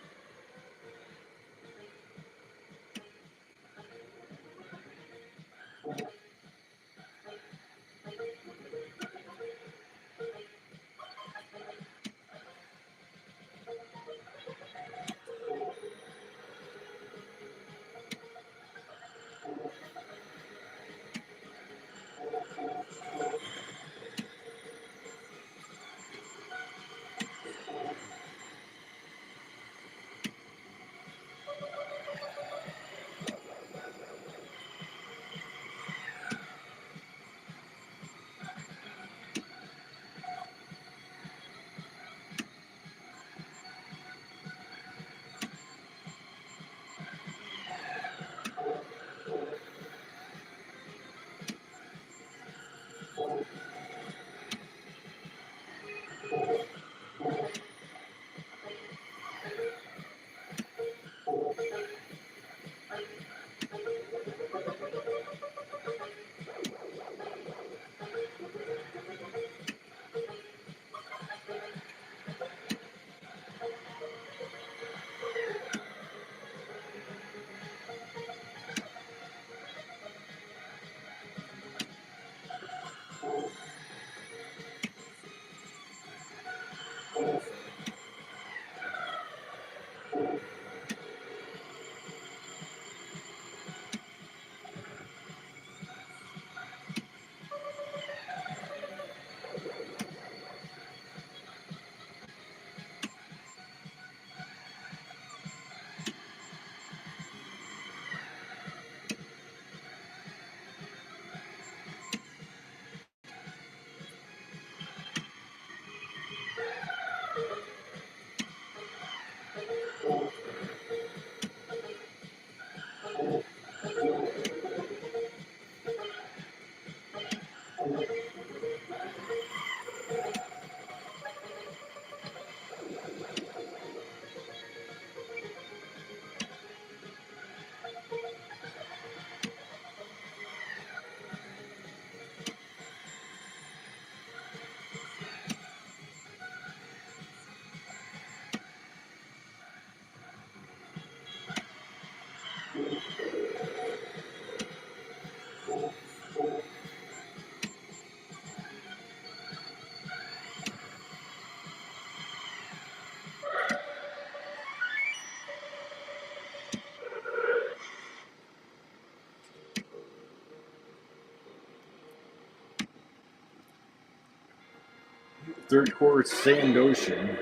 third quarter sand ocean.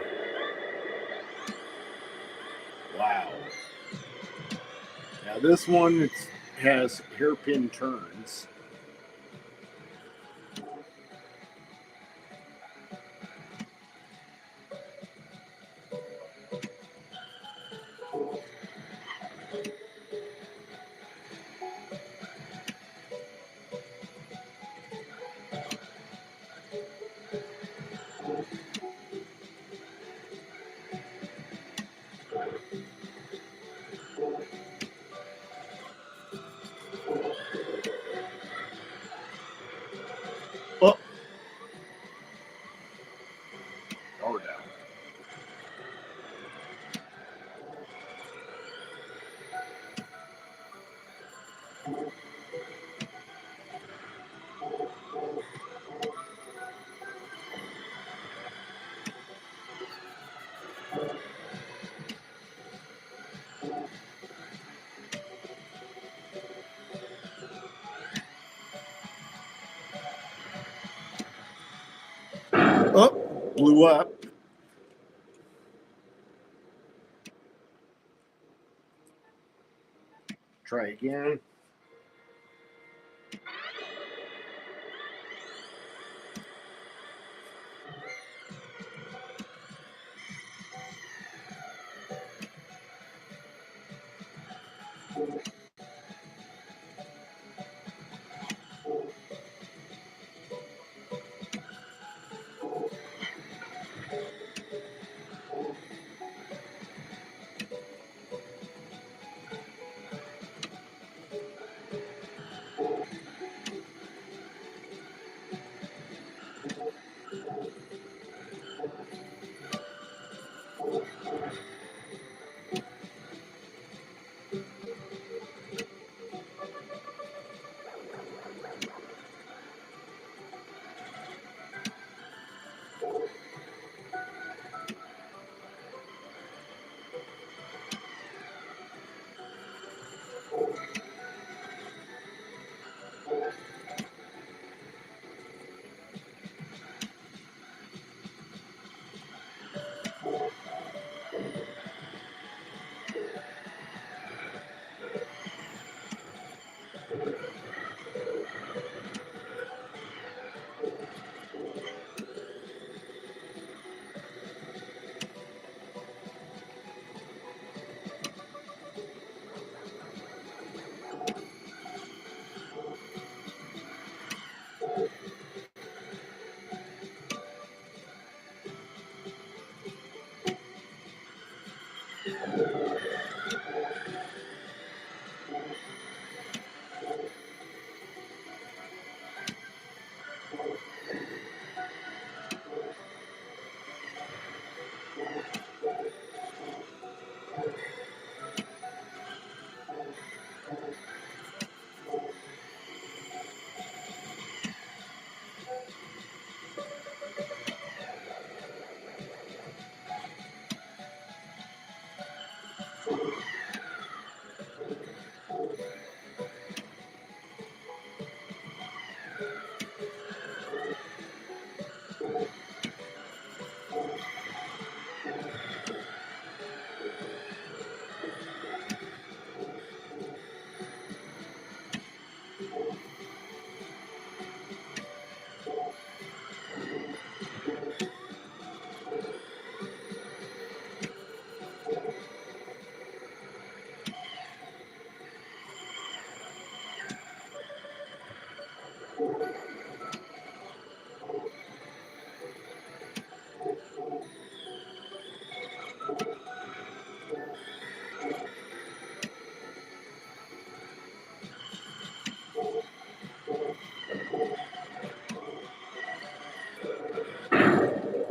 Wow. Now this one has hairpin turns. Oh, power down. Oh, blew up. Try again.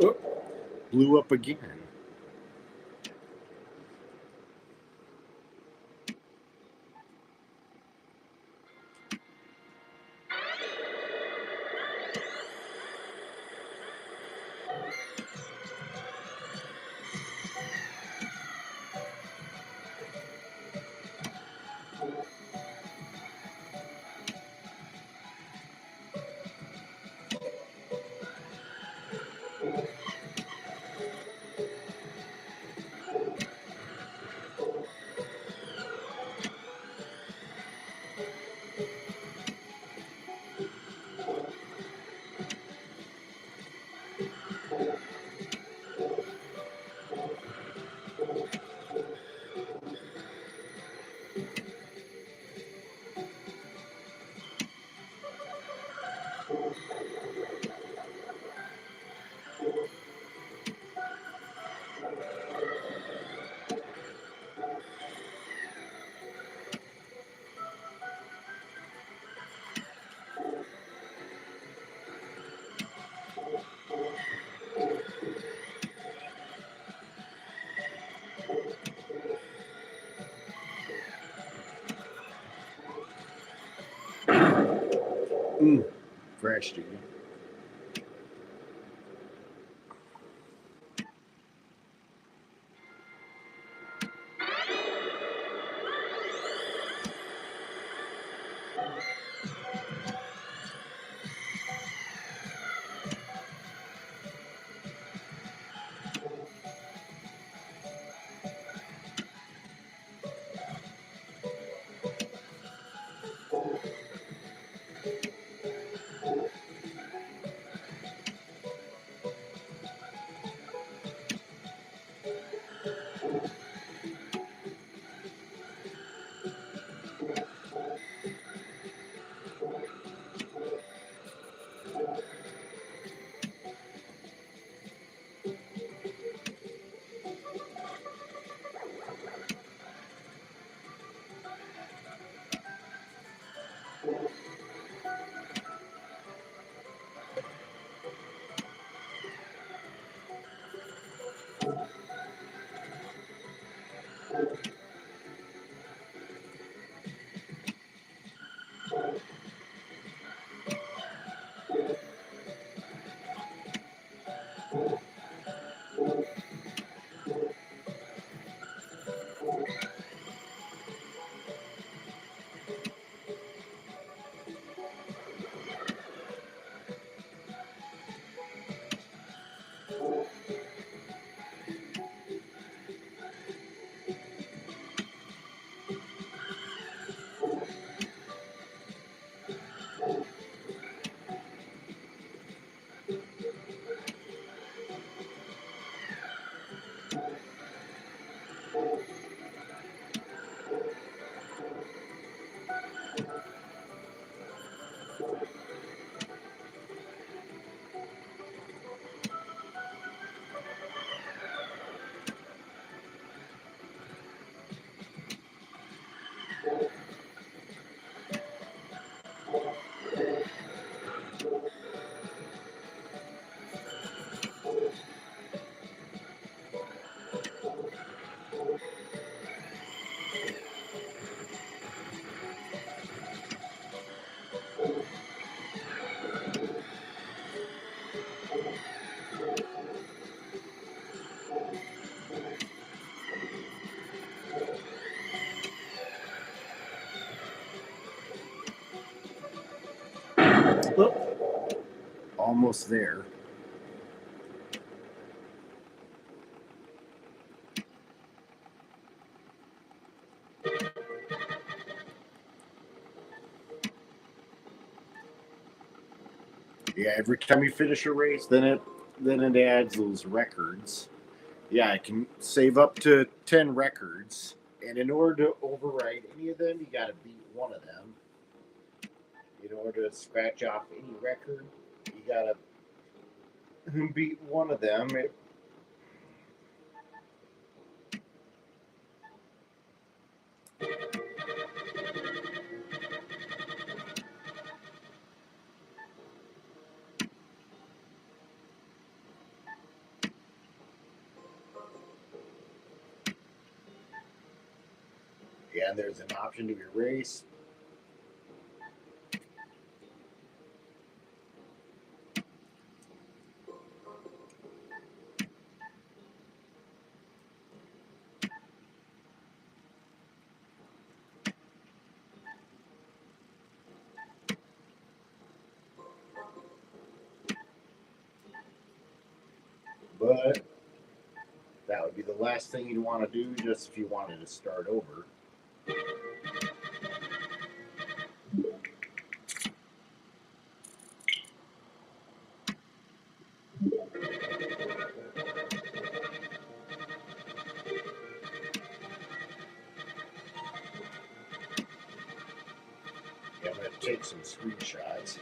Oh, blew up again. Fresh, dude. Oh, almost there. Yeah, every time you finish a race, then it adds those records. Yeah, I can save up to 10 records, and in order to override any of them, you got to beat one of them. In order to scratch off any record, you got to beat one of them. Yeah, there's an option to erase. But that would be the last thing you'd want to do just if you wanted to start over. Yeah, I'm going to take some screenshots.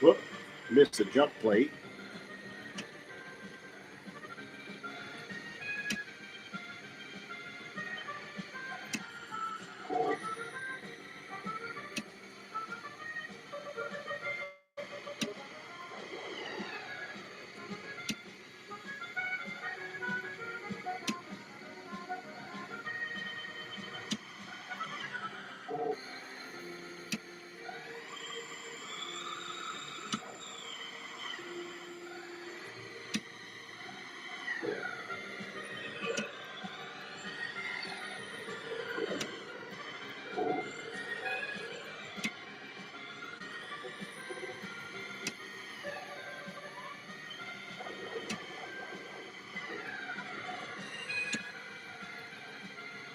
Whoop, missed a jump plate.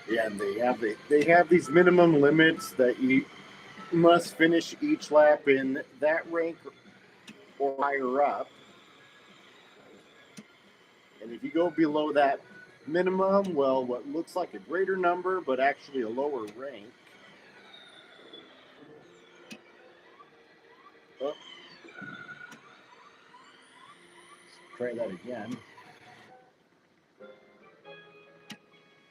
Yeah, and they have these minimum limits that you must finish each lap in that rank or higher up. And if you go below that minimum, well, what looks like a greater number, but actually a lower rank. Oh. Try that again.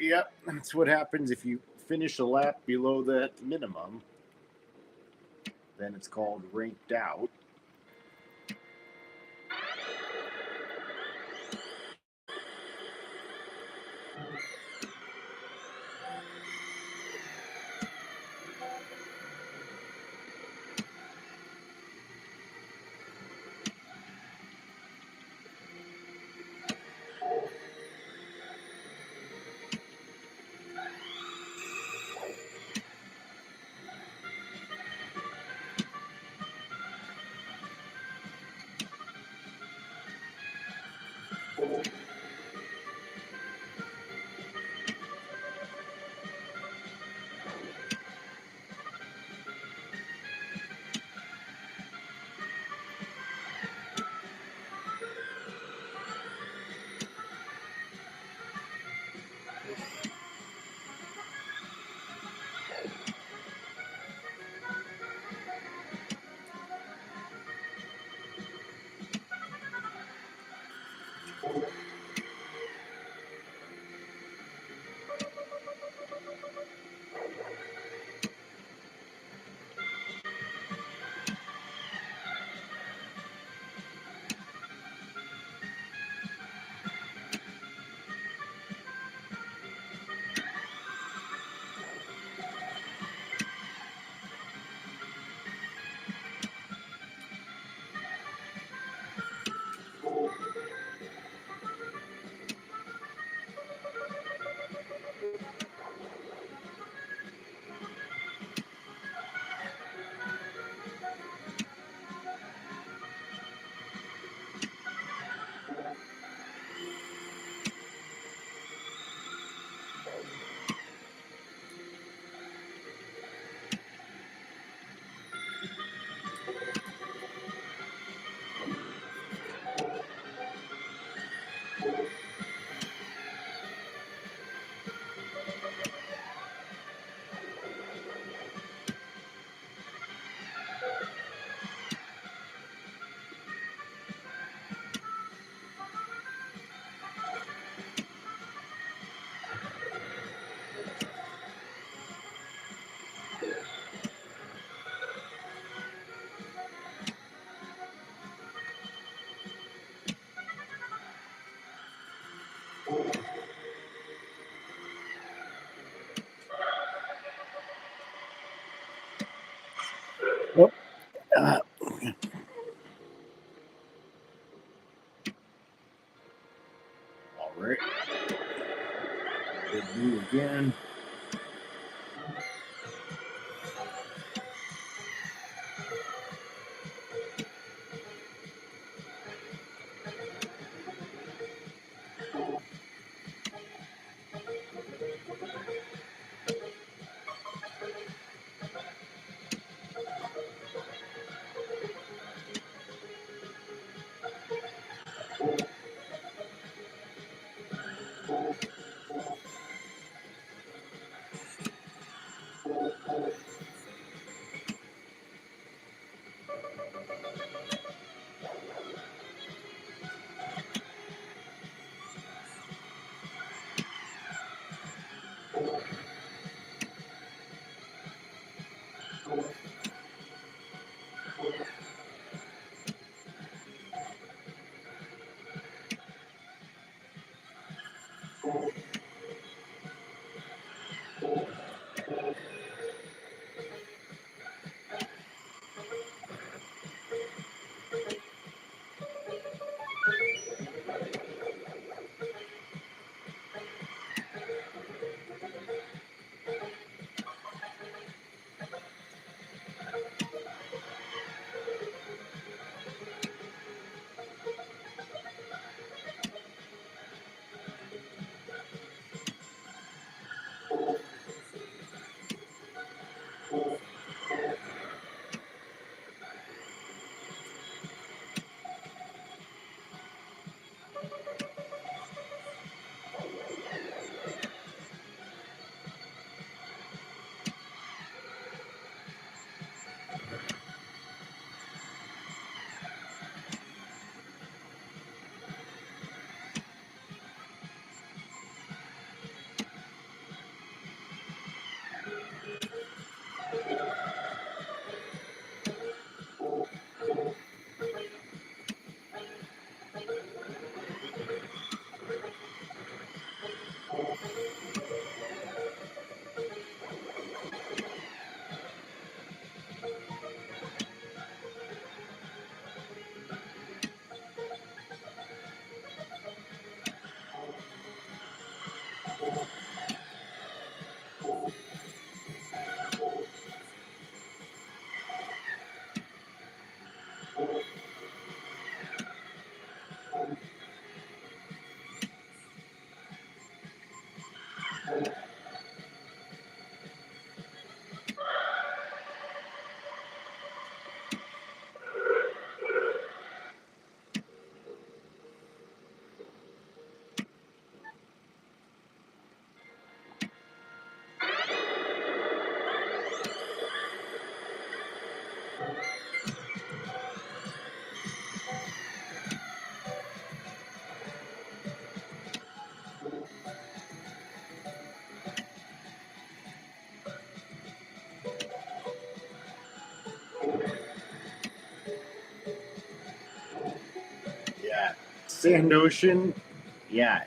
Yep, that's what happens if you finish a lap below that minimum. Then it's called ranked out. Oh, all right. Good move again. Sand Ocean, yeah,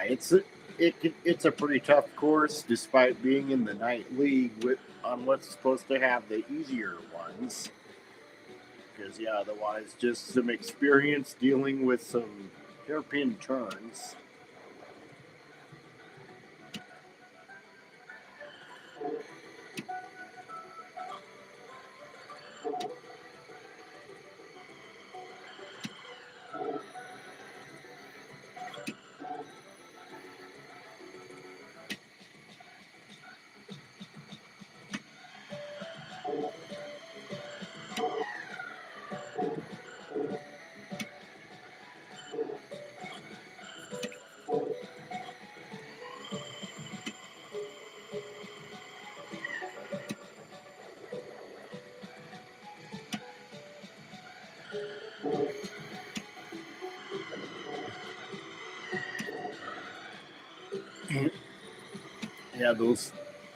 it's a pretty tough course, despite being in the night league on what's supposed to have the easier ones. Because otherwise, just some experience dealing with some hairpin turns.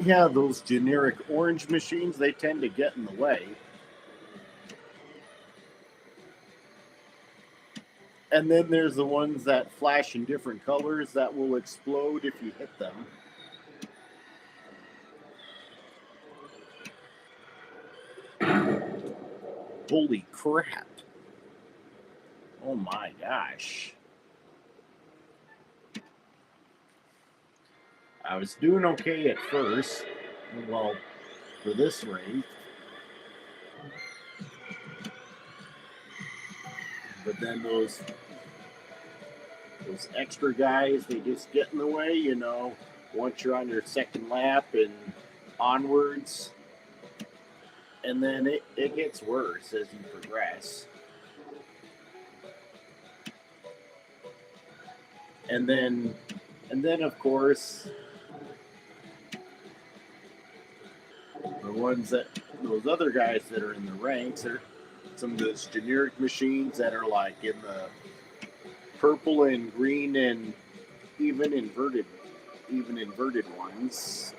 Yeah, those generic orange machines, they tend to get in the way. And then there's the ones that flash in different colors that will explode if you hit them. Holy crap. Oh my gosh. I was doing okay at first. Well, for this race. But then those extra guys, they just get in the way, once you're on your second lap and onwards. And then it gets worse as you progress. And then of course, those other guys that are in the ranks are some of those generic machines that are like in the purple and green and even inverted ones.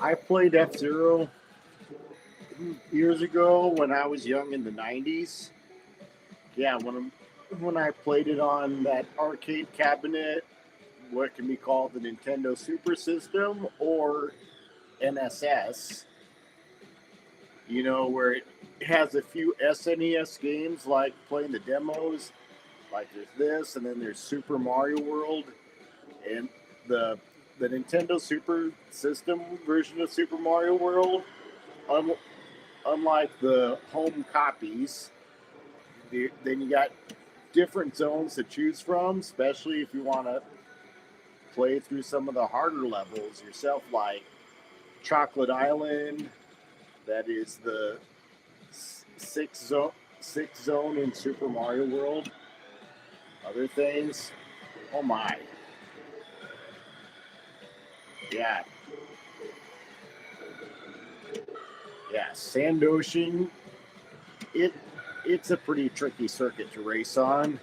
I played F-Zero years ago when I was young in the 90s. Yeah, when I played it on that arcade cabinet, what can be called the Nintendo Super System or NSS, where it has a few SNES games like playing the demos, like there's this, and then there's Super Mario World, and the Nintendo Super System version of Super Mario World, unlike the home copies, then you got different zones to choose from, especially if you want to play through some of the harder levels yourself, like Chocolate Island, that is the sixth zone in Super Mario World. Other things, oh my. Yeah. Yeah, Sand Ocean, it's a pretty tricky circuit to race on.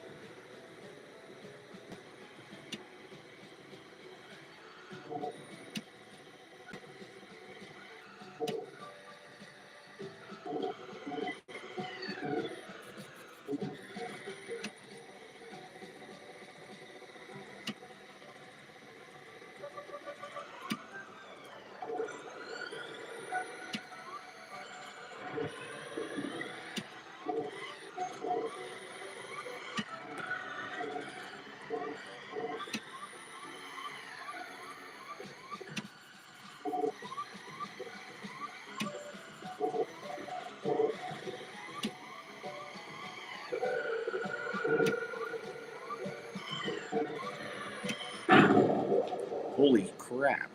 Holy crap.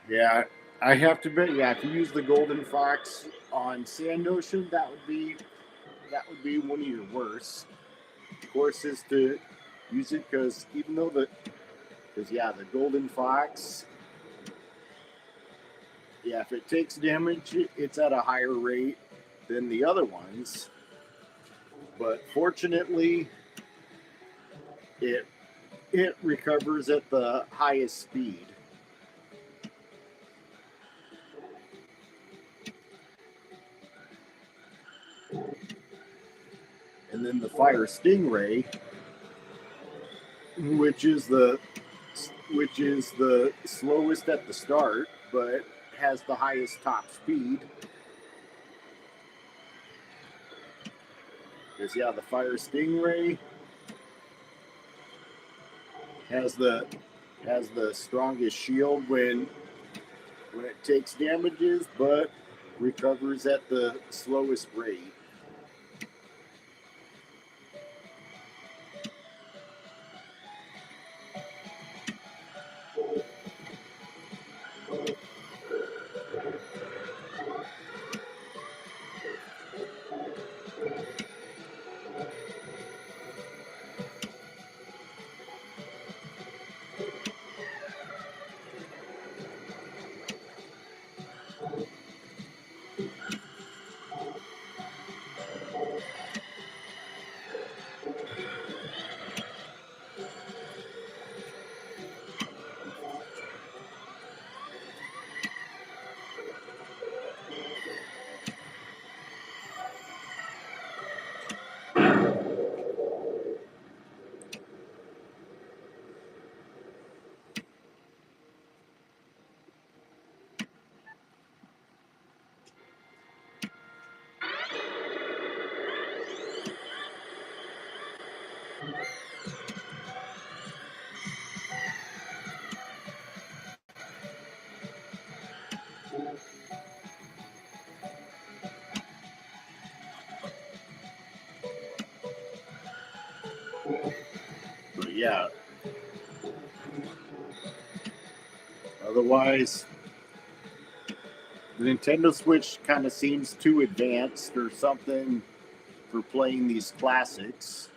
Yeah, I have to admit, yeah, if you use the Golden Fox on Sand Ocean, that would be one of your worst courses to use it, because the Golden Fox, yeah, if it takes damage, it's at a higher rate than the other ones. But fortunately, it it recovers at the highest speed. And then the Fire Stingray, which is the which is the slowest at the start, but has the highest top speed. Because the Fire Stingray has the strongest shield when it takes damages, but recovers at the slowest rate. But yeah, otherwise, the Nintendo Switch kind of seems too advanced or something for playing these classics.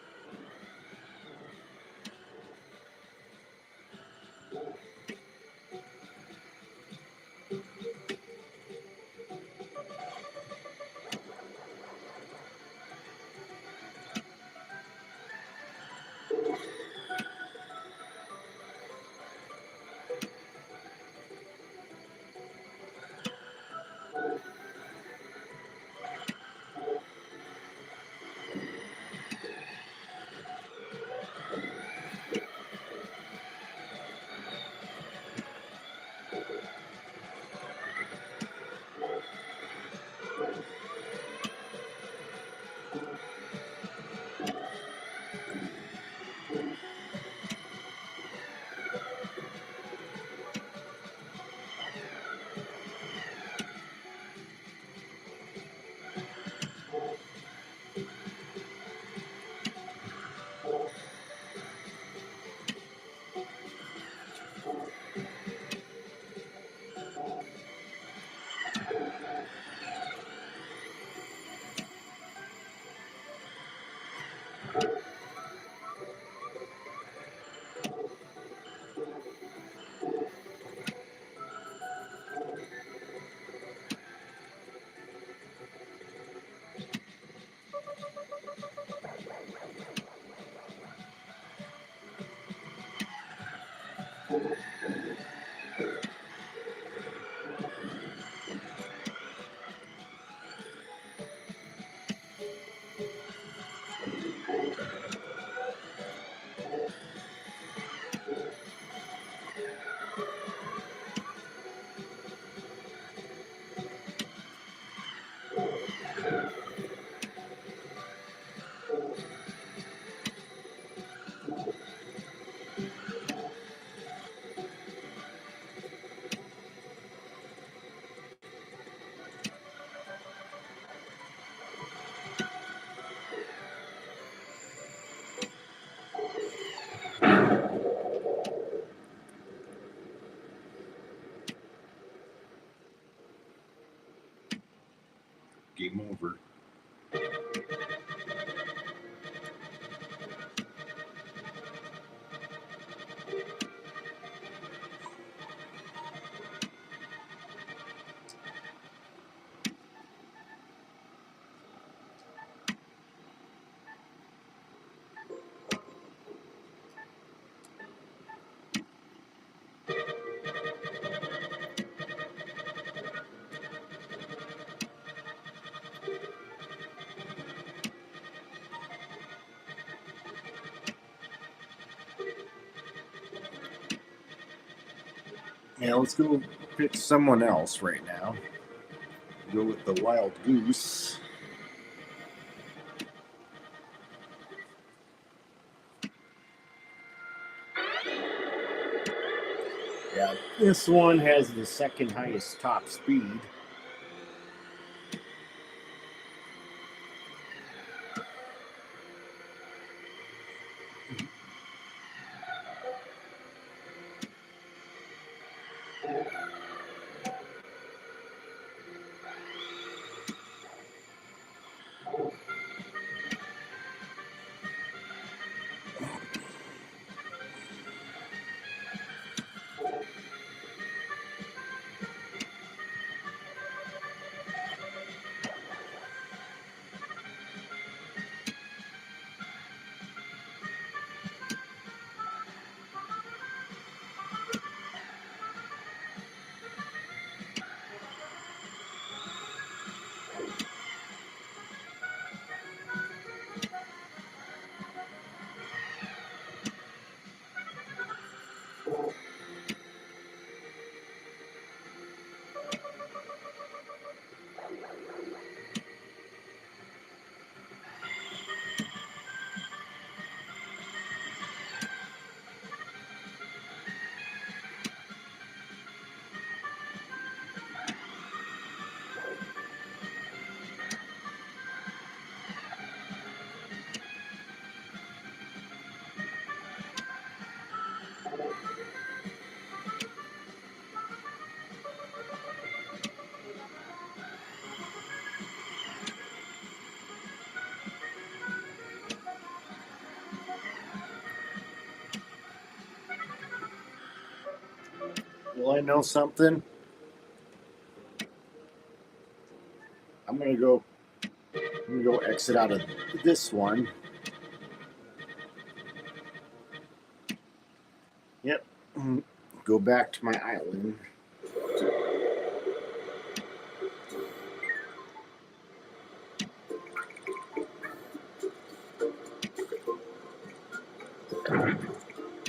game over. Yeah, let's go pick someone else right now. Go with the wild goose. Yeah, this one has the second highest top speed. Well, I know something. I'm gonna go exit out of this one. Yep. Go back to my island.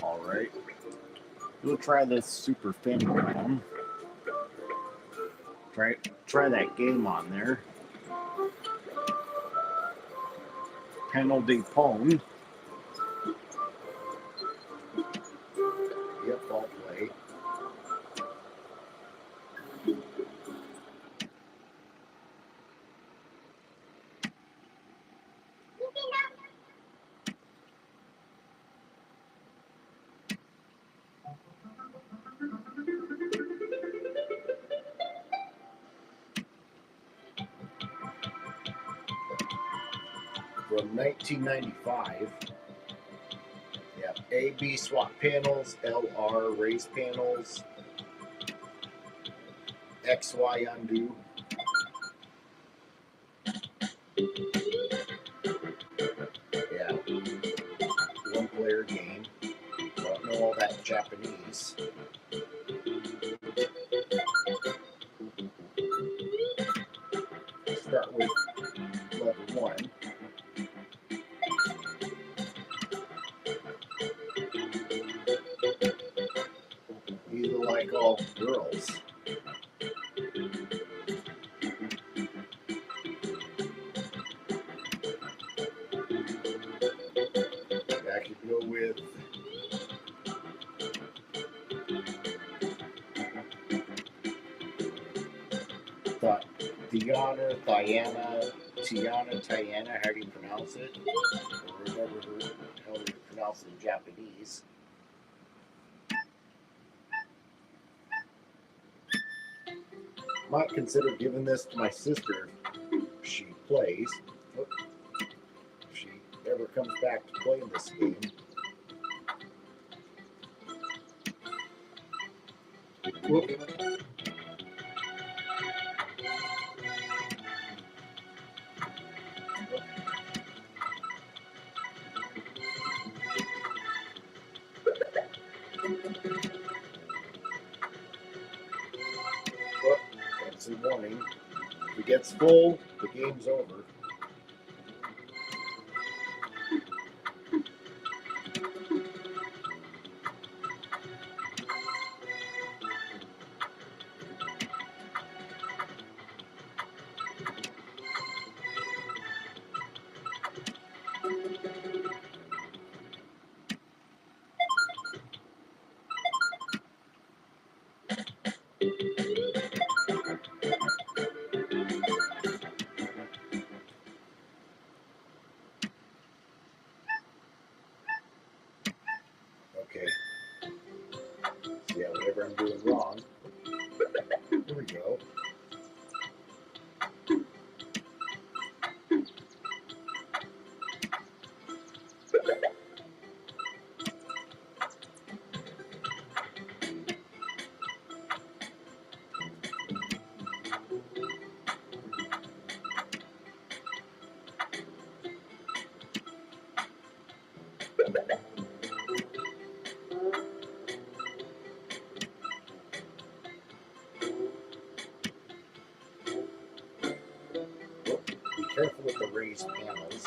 All right. We'll try this Super Famicom. Try that game on there. Penalty Pone. Yep, I'll play. From 1995. Yeah, AB swap panels, LR raise panels, XY undo. Yeah, one player game. Don't know all that Japanese. Start with level 1. You like all girls. I could go with Tiana, how do you pronounce it? Or whatever how you pronounce it in Japanese. Might consider giving this to my sister. plays. If she ever comes back to play this game. Whoop. That's a warning. If it gets full, the game's over. Okay. So yeah, whatever I'm doing wrong. Here we go. Be careful with the raised panels.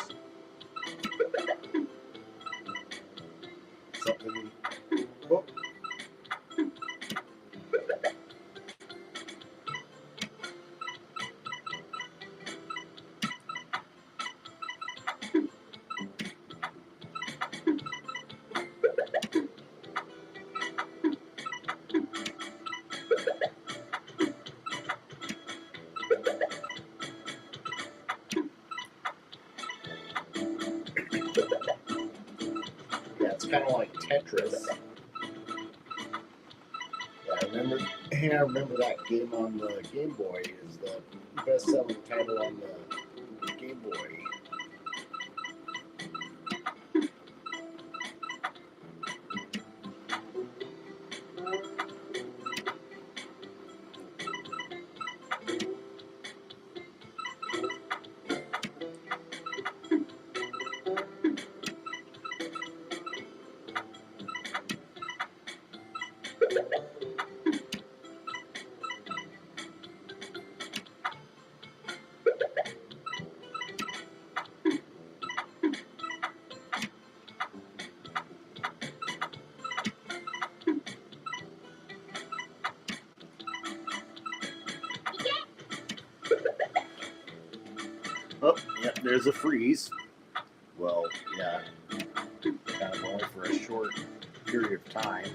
Something. Whoop. Yeah, it's kind of like Tetris. Yeah, I remember that game on the Game Boy is the best-selling title on the Game Boy. Oh, yeah, there's a freeze. Well, yeah, kind of only for a short period of time.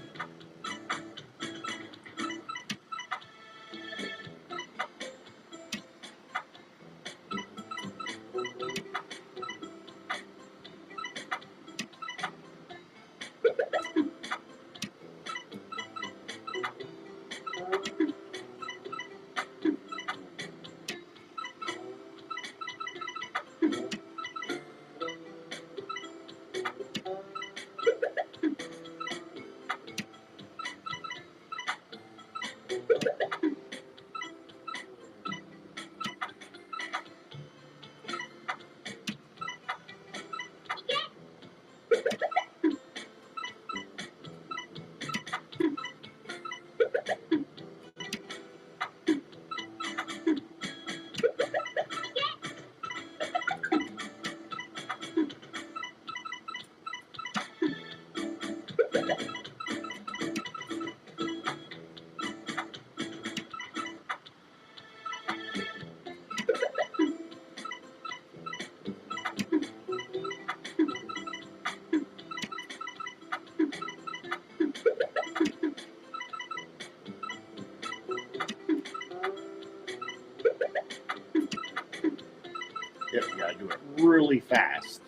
Yep, you gotta do it really fast.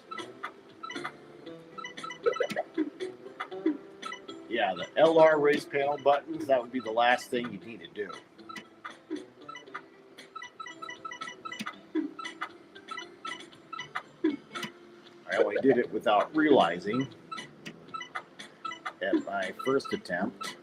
Yeah, the LR raise panel buttons, that would be the last thing you need to do. did it without realizing at my first attempt.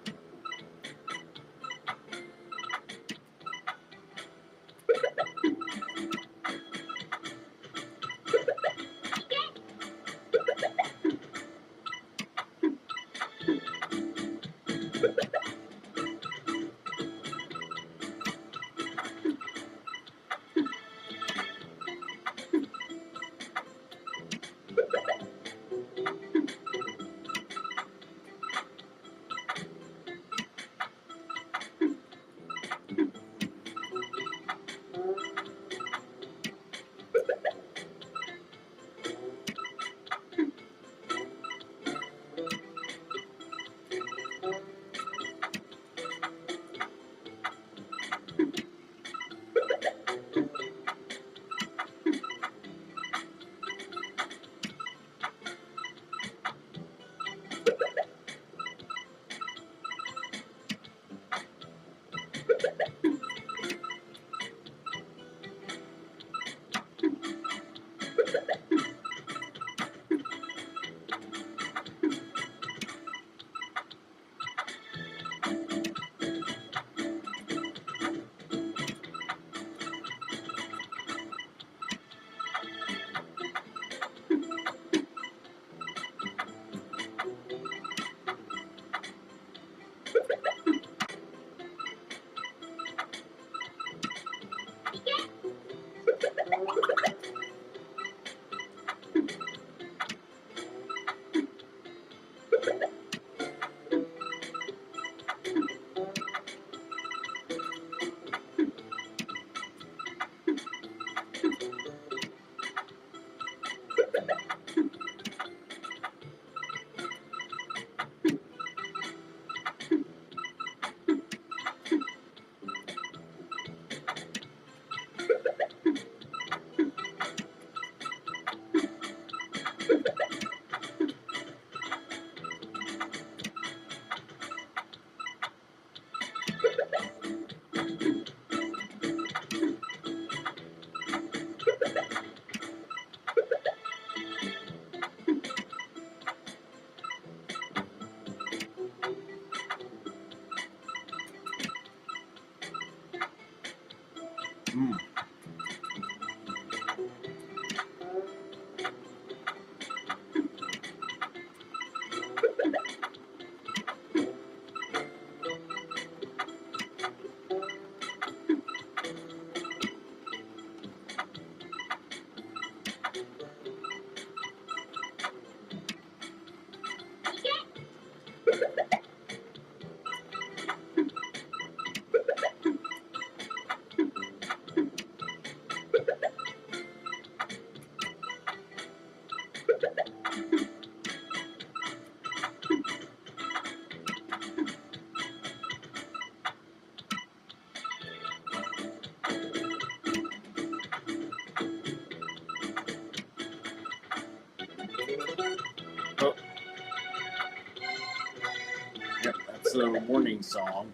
Oh, yep, that's a warning song.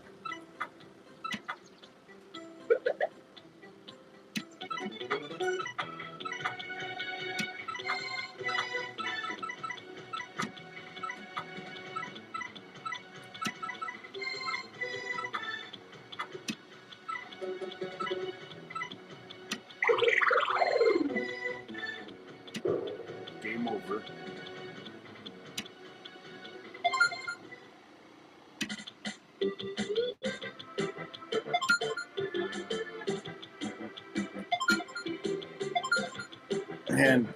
Game over. And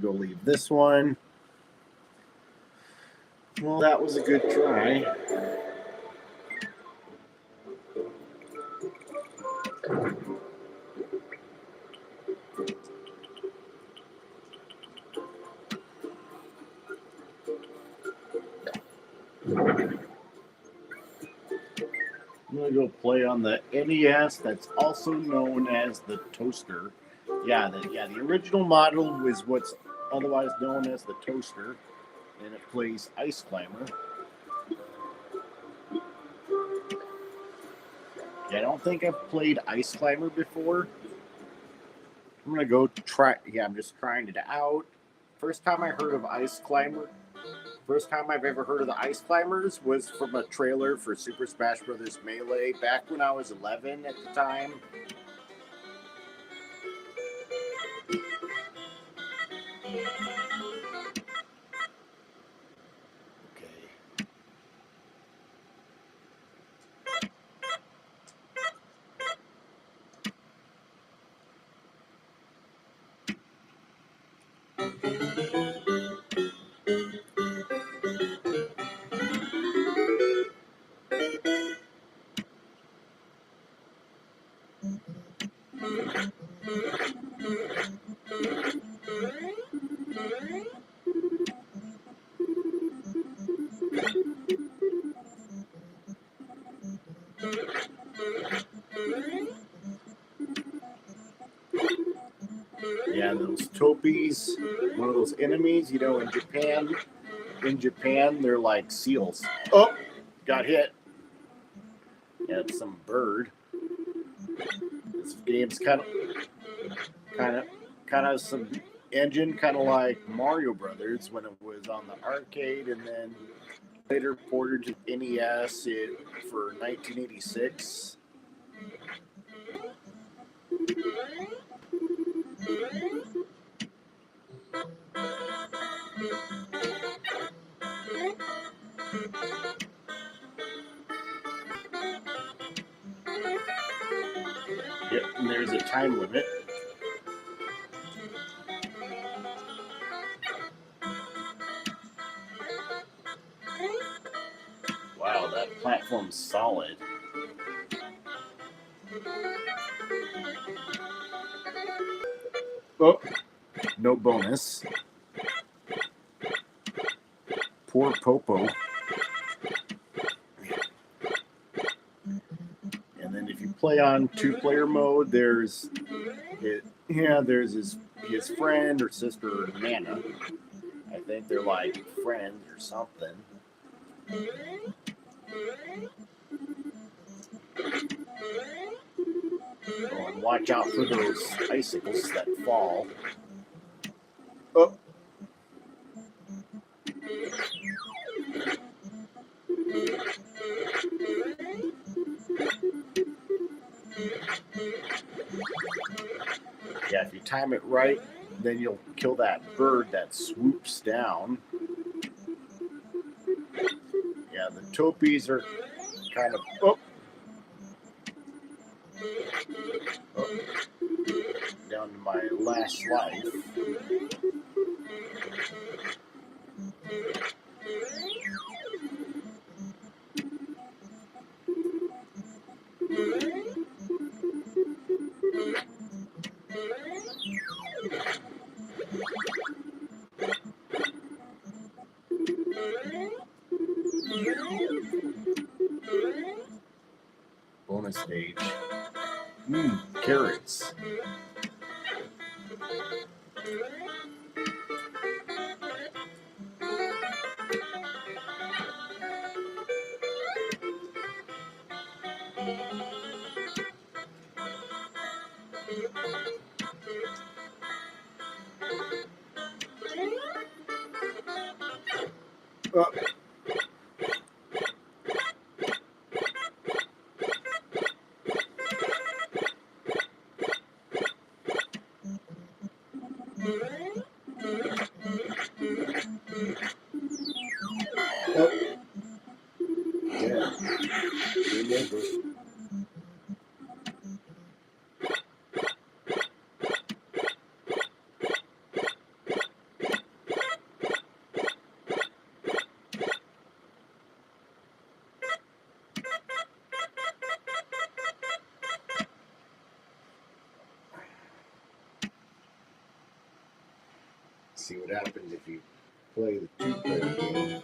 go leave this one. Well, that was a good try. I'm going to go play on the NES, that's also known as the Toaster. Yeah, the original model was what's otherwise known as the Toaster, and it plays Ice Climber. Yeah, I don't think I've played Ice Climber before. I'm going to go try, yeah, I'm just trying it out. First time I heard of Ice Climber, first time I've ever heard of the Ice Climbers was from a trailer for Super Smash Bros. Melee back when I was 11 at the time. Okay. Yeah, those topies, one of those enemies, you know, in Japan, they're like seals. Oh, got hit. Yeah, it's some bird. This game's kind of some engine, kind of like Mario Brothers when it was on the arcade, and then later ported to NES for 1986. Yep, and there's a time limit. Wow, that platform's solid. Oh, no bonus. Poor Popo. And then if you play on two-player mode, there's his friend or sister Nana. I think they're like friends or something. Oh, and watch out for those icicles that fall. Oh. Yeah, if you time it right, then you'll kill that bird that swoops down. Yeah, the topies are kind of... Oh. Down to my last life. Bonus stage. Carrots. see what happens if you play the two-player game.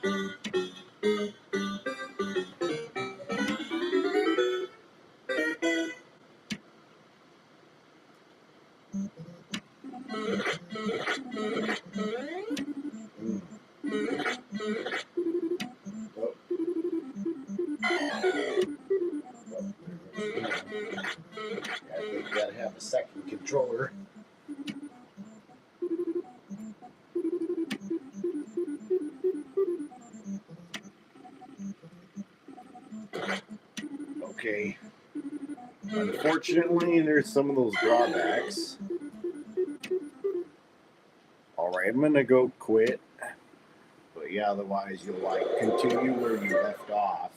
Oh. I think you gotta have a second controller. Okay. Unfortunately, there's some of those drawbacks. Alright, I'm gonna go quit. But yeah, otherwise you'll like continue where you left off.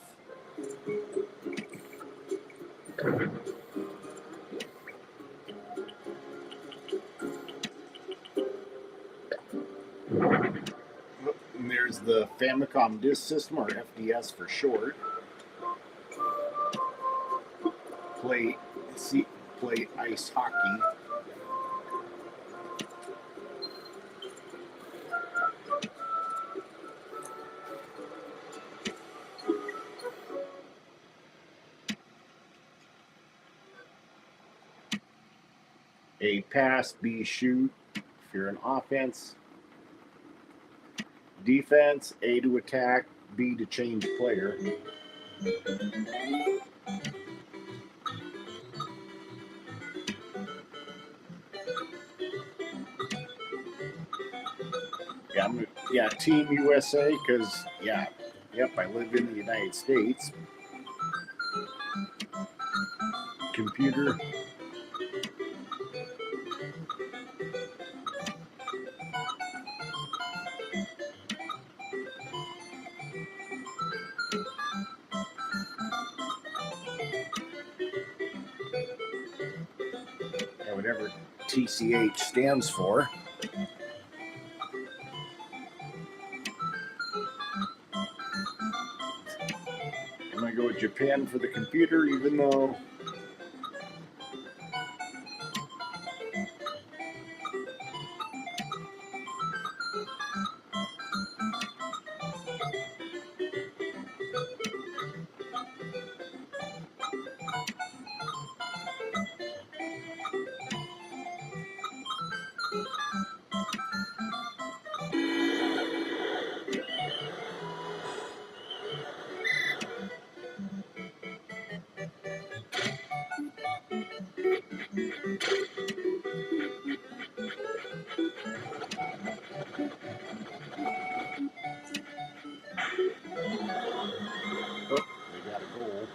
And there's the Famicom Disk System, or FDS for short. Play ice hockey. A pass, B shoot if you're an offense. Defense, A to attack, B to change player. Yeah, Team USA, because, yep, I live in the United States. Computer. Whatever TCH stands for. I'm going to go with Japan for the computer, even though they got a goal.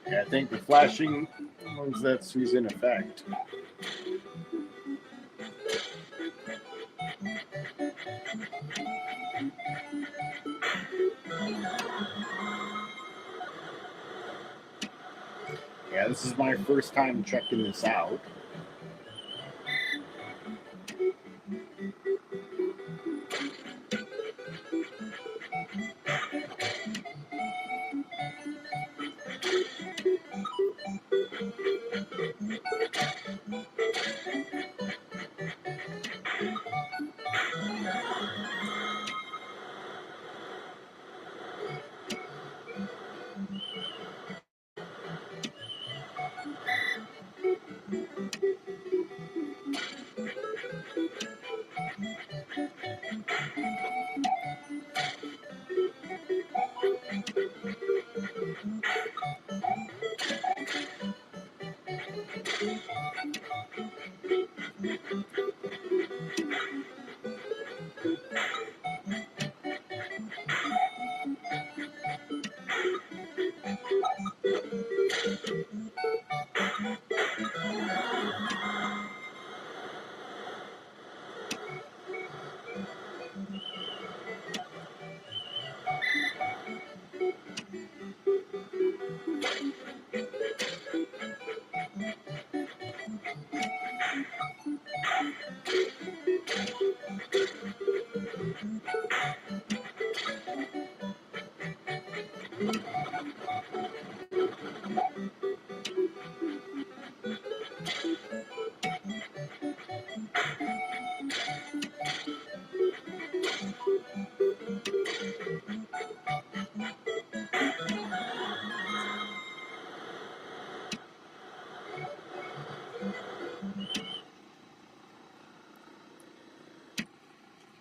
Yeah, I think the flashing ones, that's who's in effect. Yeah, this is my first time checking this out.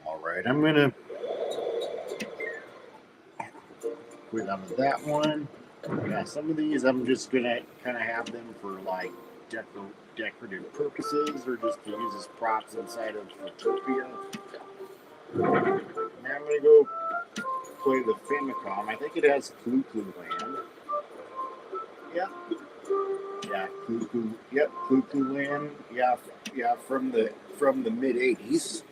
All right, I'm gonna quit on that one. Yeah, some of these I'm just gonna kind of have them for like decorative purposes or just to use as props inside of Utopia. Now I'm gonna go play the Famicom. I think it has Clue Clue Land. Yeah. Yeah, Clue Clue. Yep, Clue Clue Land. Yeah, yeah, from the mid '80s.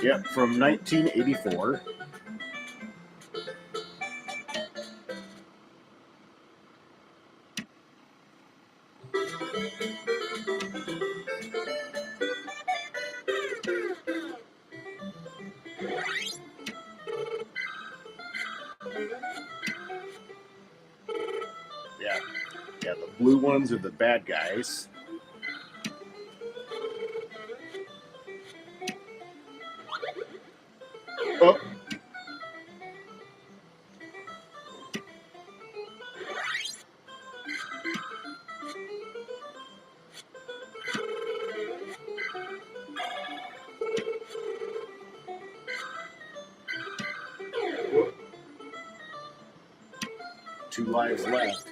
Yep, from 1984. Yeah, yeah, the blue ones are the bad guys. Oh. Two lives left.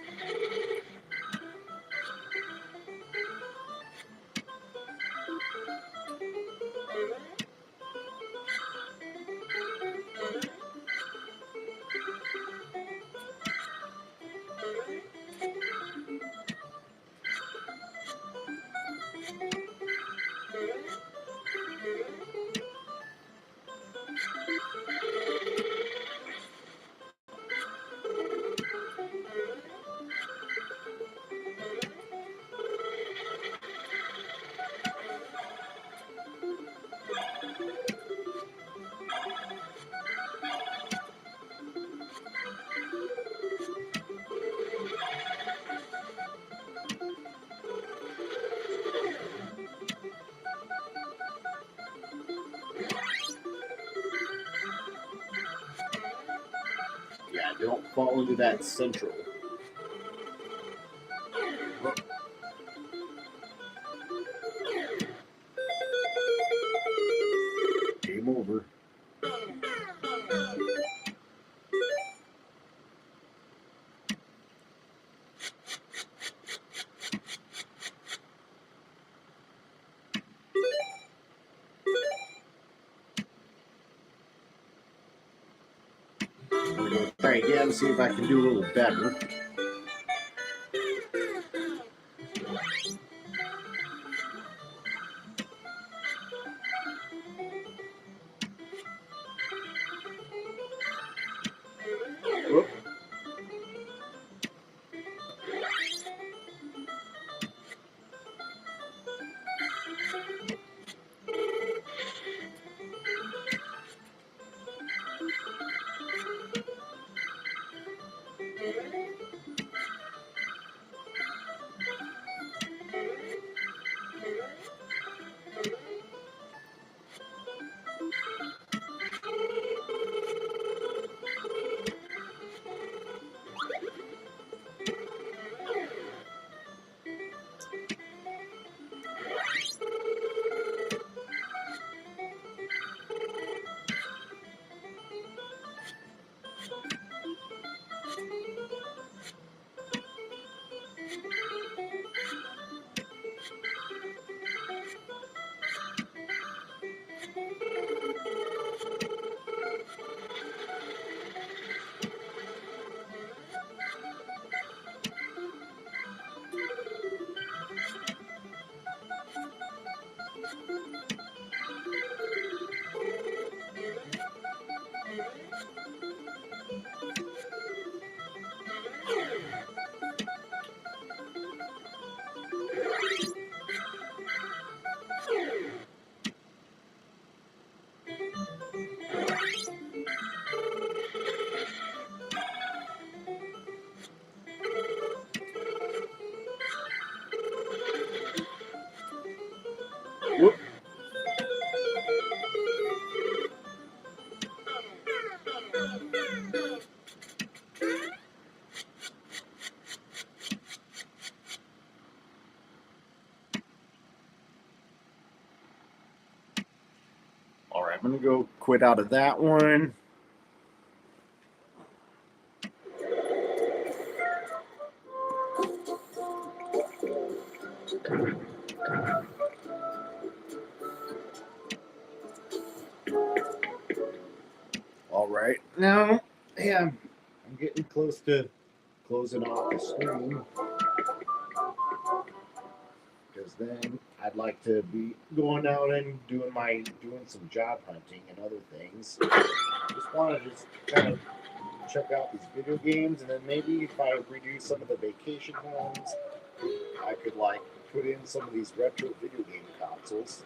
Yeah, don't fall into that central. Game over. I'm gonna go try again, see if I can do a little better. Whoop. go quit out of that one. All right, now, yeah, I'm getting close to closing off the screen, because then I'd like to be going out and doing some job hunting and other things. Just want to kind of check out these video games, and then maybe if I redo some of the vacation homes, I could like put in some of these retro video game consoles.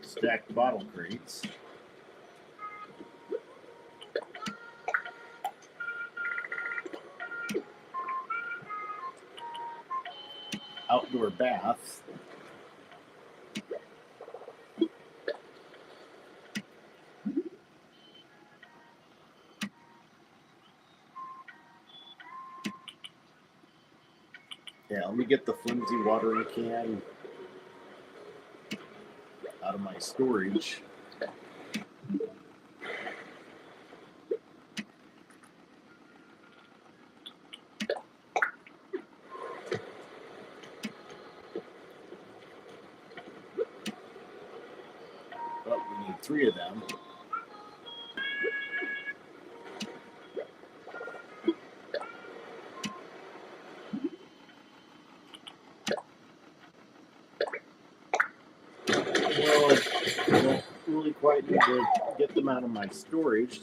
Stacked bottle crates. Outdoor baths. Yeah, let me get the flimsy watering can out of my storage. But we need 3 of them. Well, I don't really quite need to get them out of my storage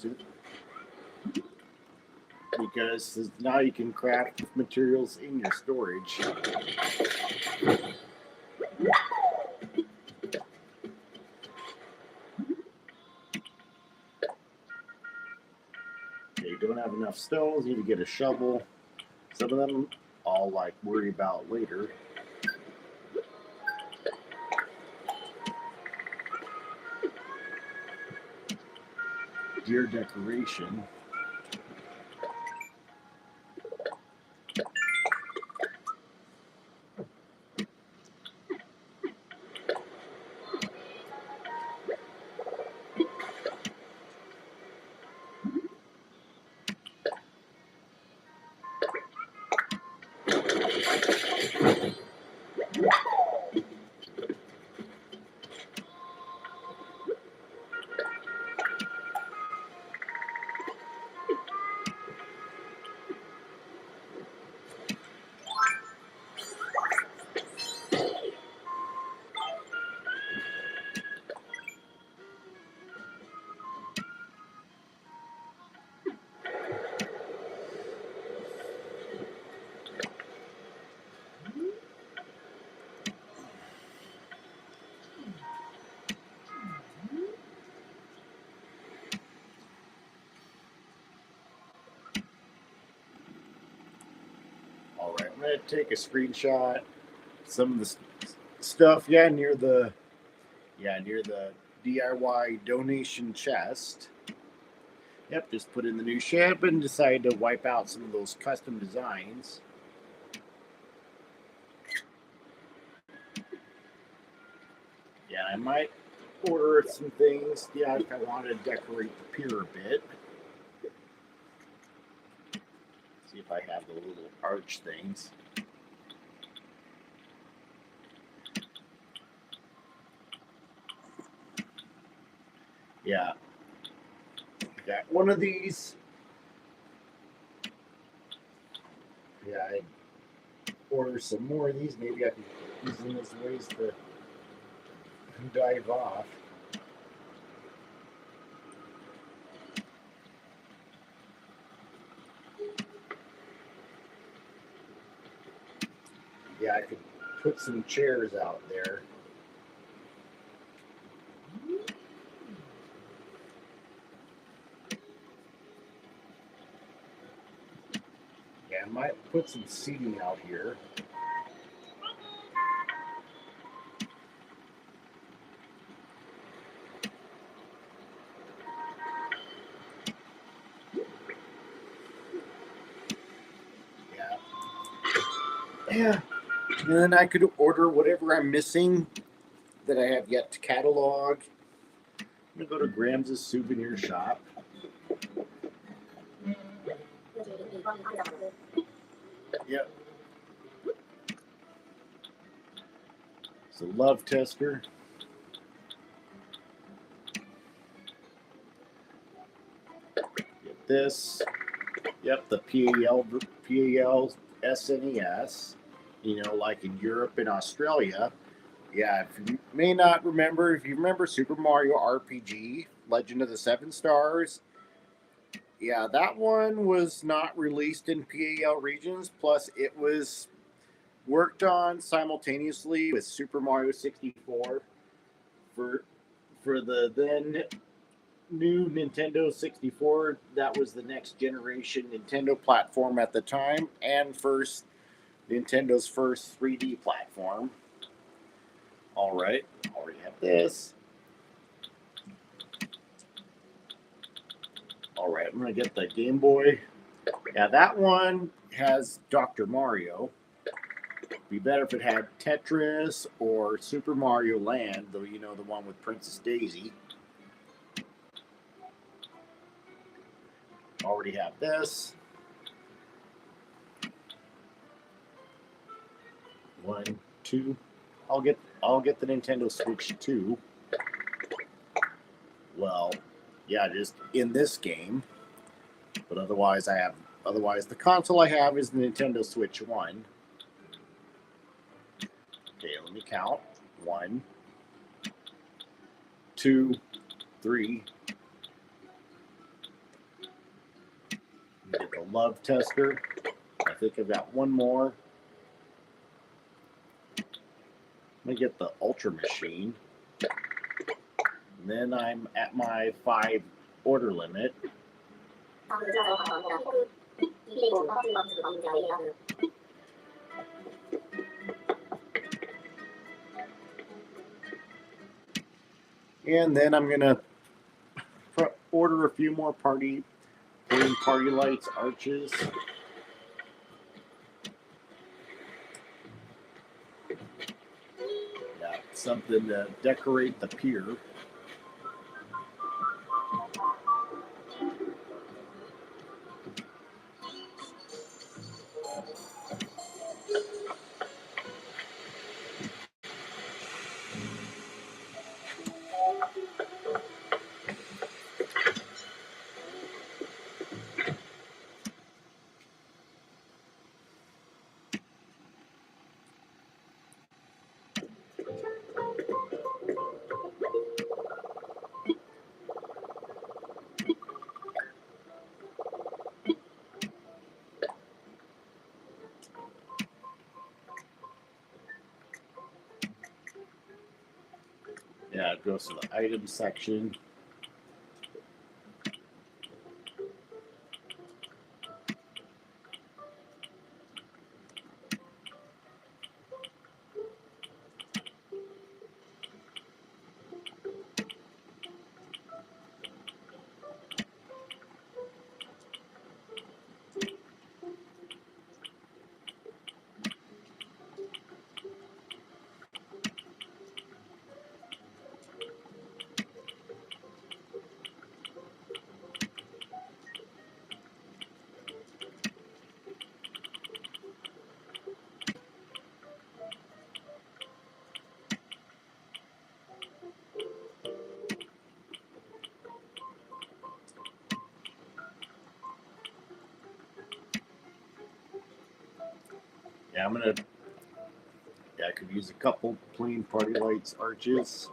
because now you can craft materials in your storage. Okay, you don't have enough stones, you need to get a shovel. Some of them I'll like worry about later. Deer decoration. Alright, I'm going to take a screenshot. Some of the stuff, near the DIY donation chest. Yep, just put in the new shape and decided to wipe out some of those custom designs. Yeah, I might order some things. Yeah, if I want to decorate the pier a bit. See if I have the little arch things. Yeah. Got one of these. Yeah, I order some more of these. Maybe I can use them as ways to dive off. Yeah, I could put some chairs out there. Yeah, I might put some seating out here. Yeah. Yeah. And then I could order whatever I'm missing that I have yet to catalog. I'm going to go to Graham's souvenir shop. Yep. It's a love tester. Get this. Yep, the PAL SNES. You know, like in Europe and Australia. Yeah, if you may not remember, if you remember Super Mario RPG, Legend of the Seven Stars, yeah, that one was not released in PAL regions. Plus, it was worked on simultaneously with Super Mario 64 for the then new Nintendo 64. That was the next generation Nintendo platform at the time, and Nintendo's first 3D platform. All right, already have this. All right, I'm gonna get the Game Boy. Yeah, that one has Dr. Mario. Be better if it had Tetris or Super Mario Land, though, you know, the one with Princess Daisy. Already have this. One, two. I'll get the Nintendo Switch 2. Well, yeah, just in this game. But otherwise the console I have is the Nintendo Switch 1. Okay, let me count. 1, 2, 3. Get the love tester. I think I've got one more. Let me get the Ultra Machine. And then I'm at my 5 order limit. And then I'm gonna order a few more party lights, arches. Yeah, something to decorate the pier. Yeah, it goes to the item section. Yeah, I'm gonna. Yeah, I could use a couple plain party lights arches.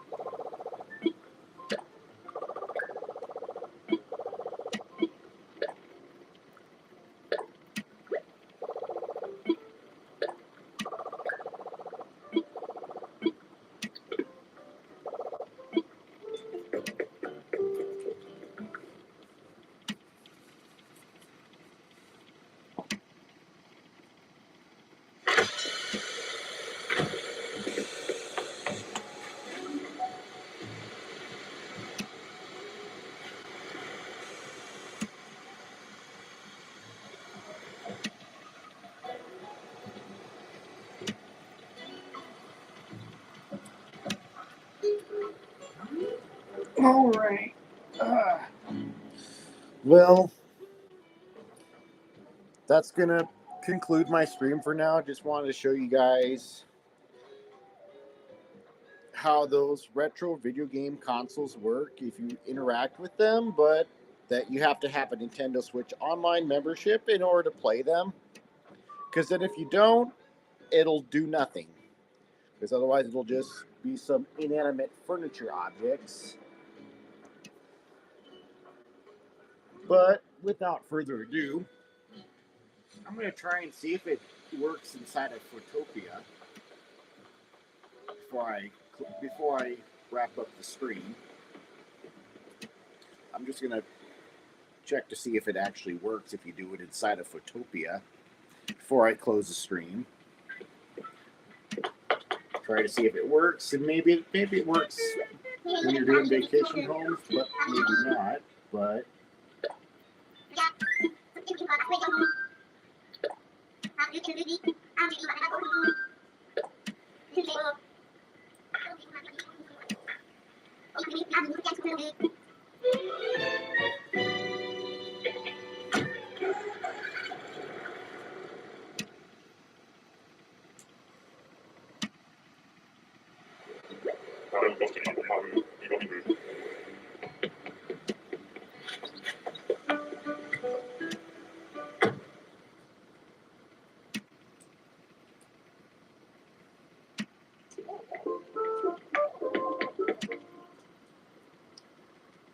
All right. Well, that's gonna conclude my stream for now. Just wanted to show you guys how those retro video game consoles work if you interact with them, but that you have to have a Nintendo Switch Online membership in order to play them. Because then if you don't, it'll do nothing. Because otherwise it'll just be some inanimate furniture objects. But without further ado, I'm going to try and see if it works inside of Photopia before I wrap up the stream. I'm just going to check to see if it actually works if you do it inside of Photopia before I close the stream. Try to see if it works, and maybe it works when you're doing vacation homes, but maybe not. But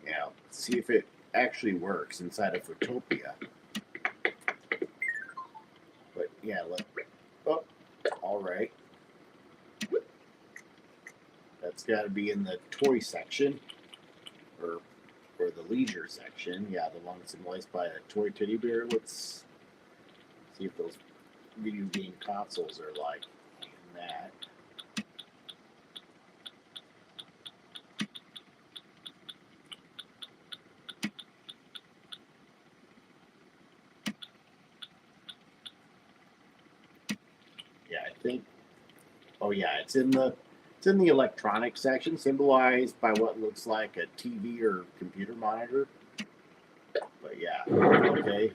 yeah, let's see if it actually works inside of Photopia. But yeah, all right. That's got to be in the toy section, or the leisure section. Yeah, the one that's symbolized by a toy teddy bear. Let's see if those video game consoles are like in that. Yeah, I think. Oh yeah, it's in the electronics section, symbolized by what looks like a TV or computer monitor. But yeah, okay.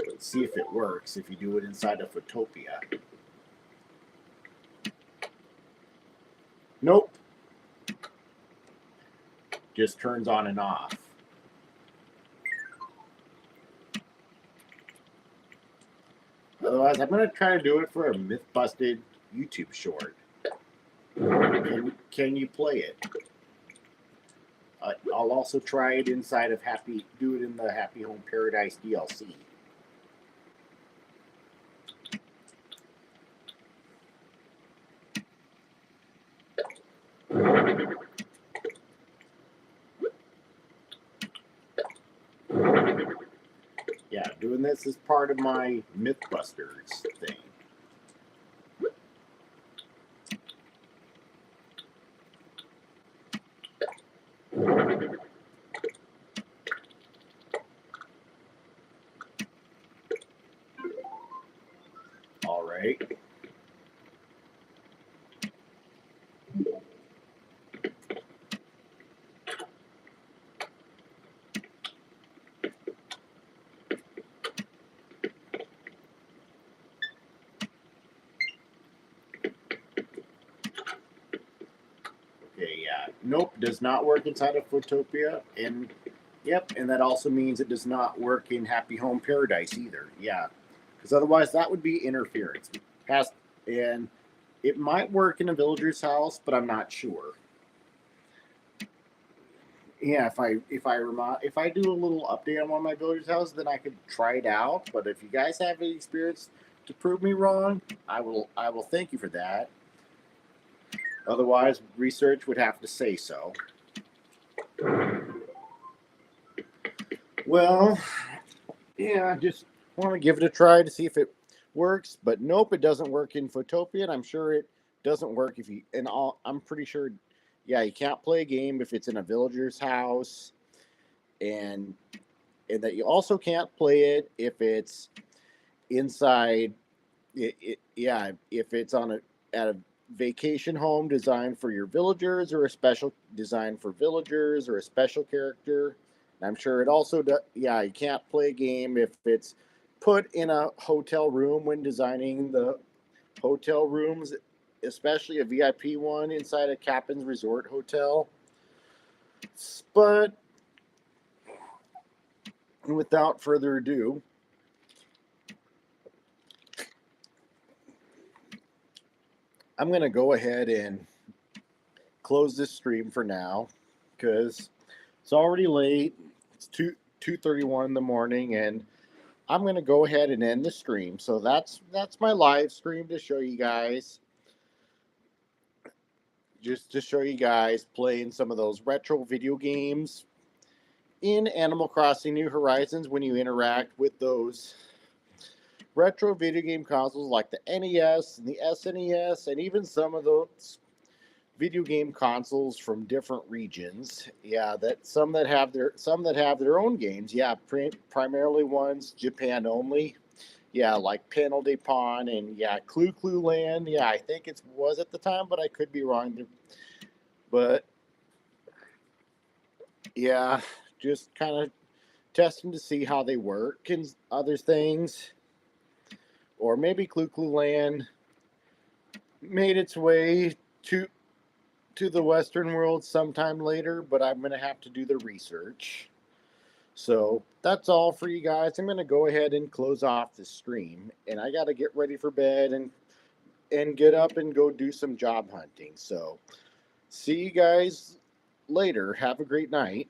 Let's see if it works if you do it inside of Photopia. Nope. Just turns on and off. Otherwise, I'm going to try to do it for a Myth-Busted YouTube short. Can you play it? I'll also try it inside of do it in the Happy Home Paradise DLC. Yeah, doing this is part of my Mythbusters thing. All right. Okay, yeah. Nope, does not work inside of Photopia. And yep, and that also means it does not work in Happy Home Paradise either. Yeah. because otherwise that would be interference. And it might work in a villager's house, but I'm not sure. Yeah, if I do a little update on one of my villager's houses, then I could try it out. But if you guys have any experience to prove me wrong, I will thank you for that. Otherwise, research would have to say so. Well, yeah, I just want to give it a try to see if it works. But nope, it doesn't work in Photopia, and I'm sure it doesn't work if you. And I'm pretty sure, yeah, you can't play a game if it's in a villager's house, and that you also can't play it if it's inside. Yeah, if it's at a vacation home designed for your villagers, or a special design for villagers, or a special character. And I'm sure it also does. Yeah, you can't play a game if it's put in a hotel room when designing the hotel rooms, especially a VIP one inside a Captain's Resort hotel. But without further ado, I'm going to go ahead and close this stream for now because it's already late. It's 2:31 in the morning, and I'm going to go ahead and end the stream. So that's my live stream to show you guys. Just to show you guys playing some of those retro video games in Animal Crossing New Horizons when you interact with those retro video game consoles like the NES and the SNES, and even some of those video game consoles from different regions. Yeah, some that have their own games. Yeah, primarily ones Japan only. Yeah, like Panel de Pon and yeah, Clue Land. Yeah, I think it was at the time, but I could be wrong. But yeah, just kind of testing to see how they work and other things. Or maybe Clue Land made its way to the Western world sometime later, but I'm going to have to do the research. So that's all for you guys. I'm going to go ahead and close off the stream, and I got to get ready for bed and get up and go do some job hunting. So see you guys later. Have a great night.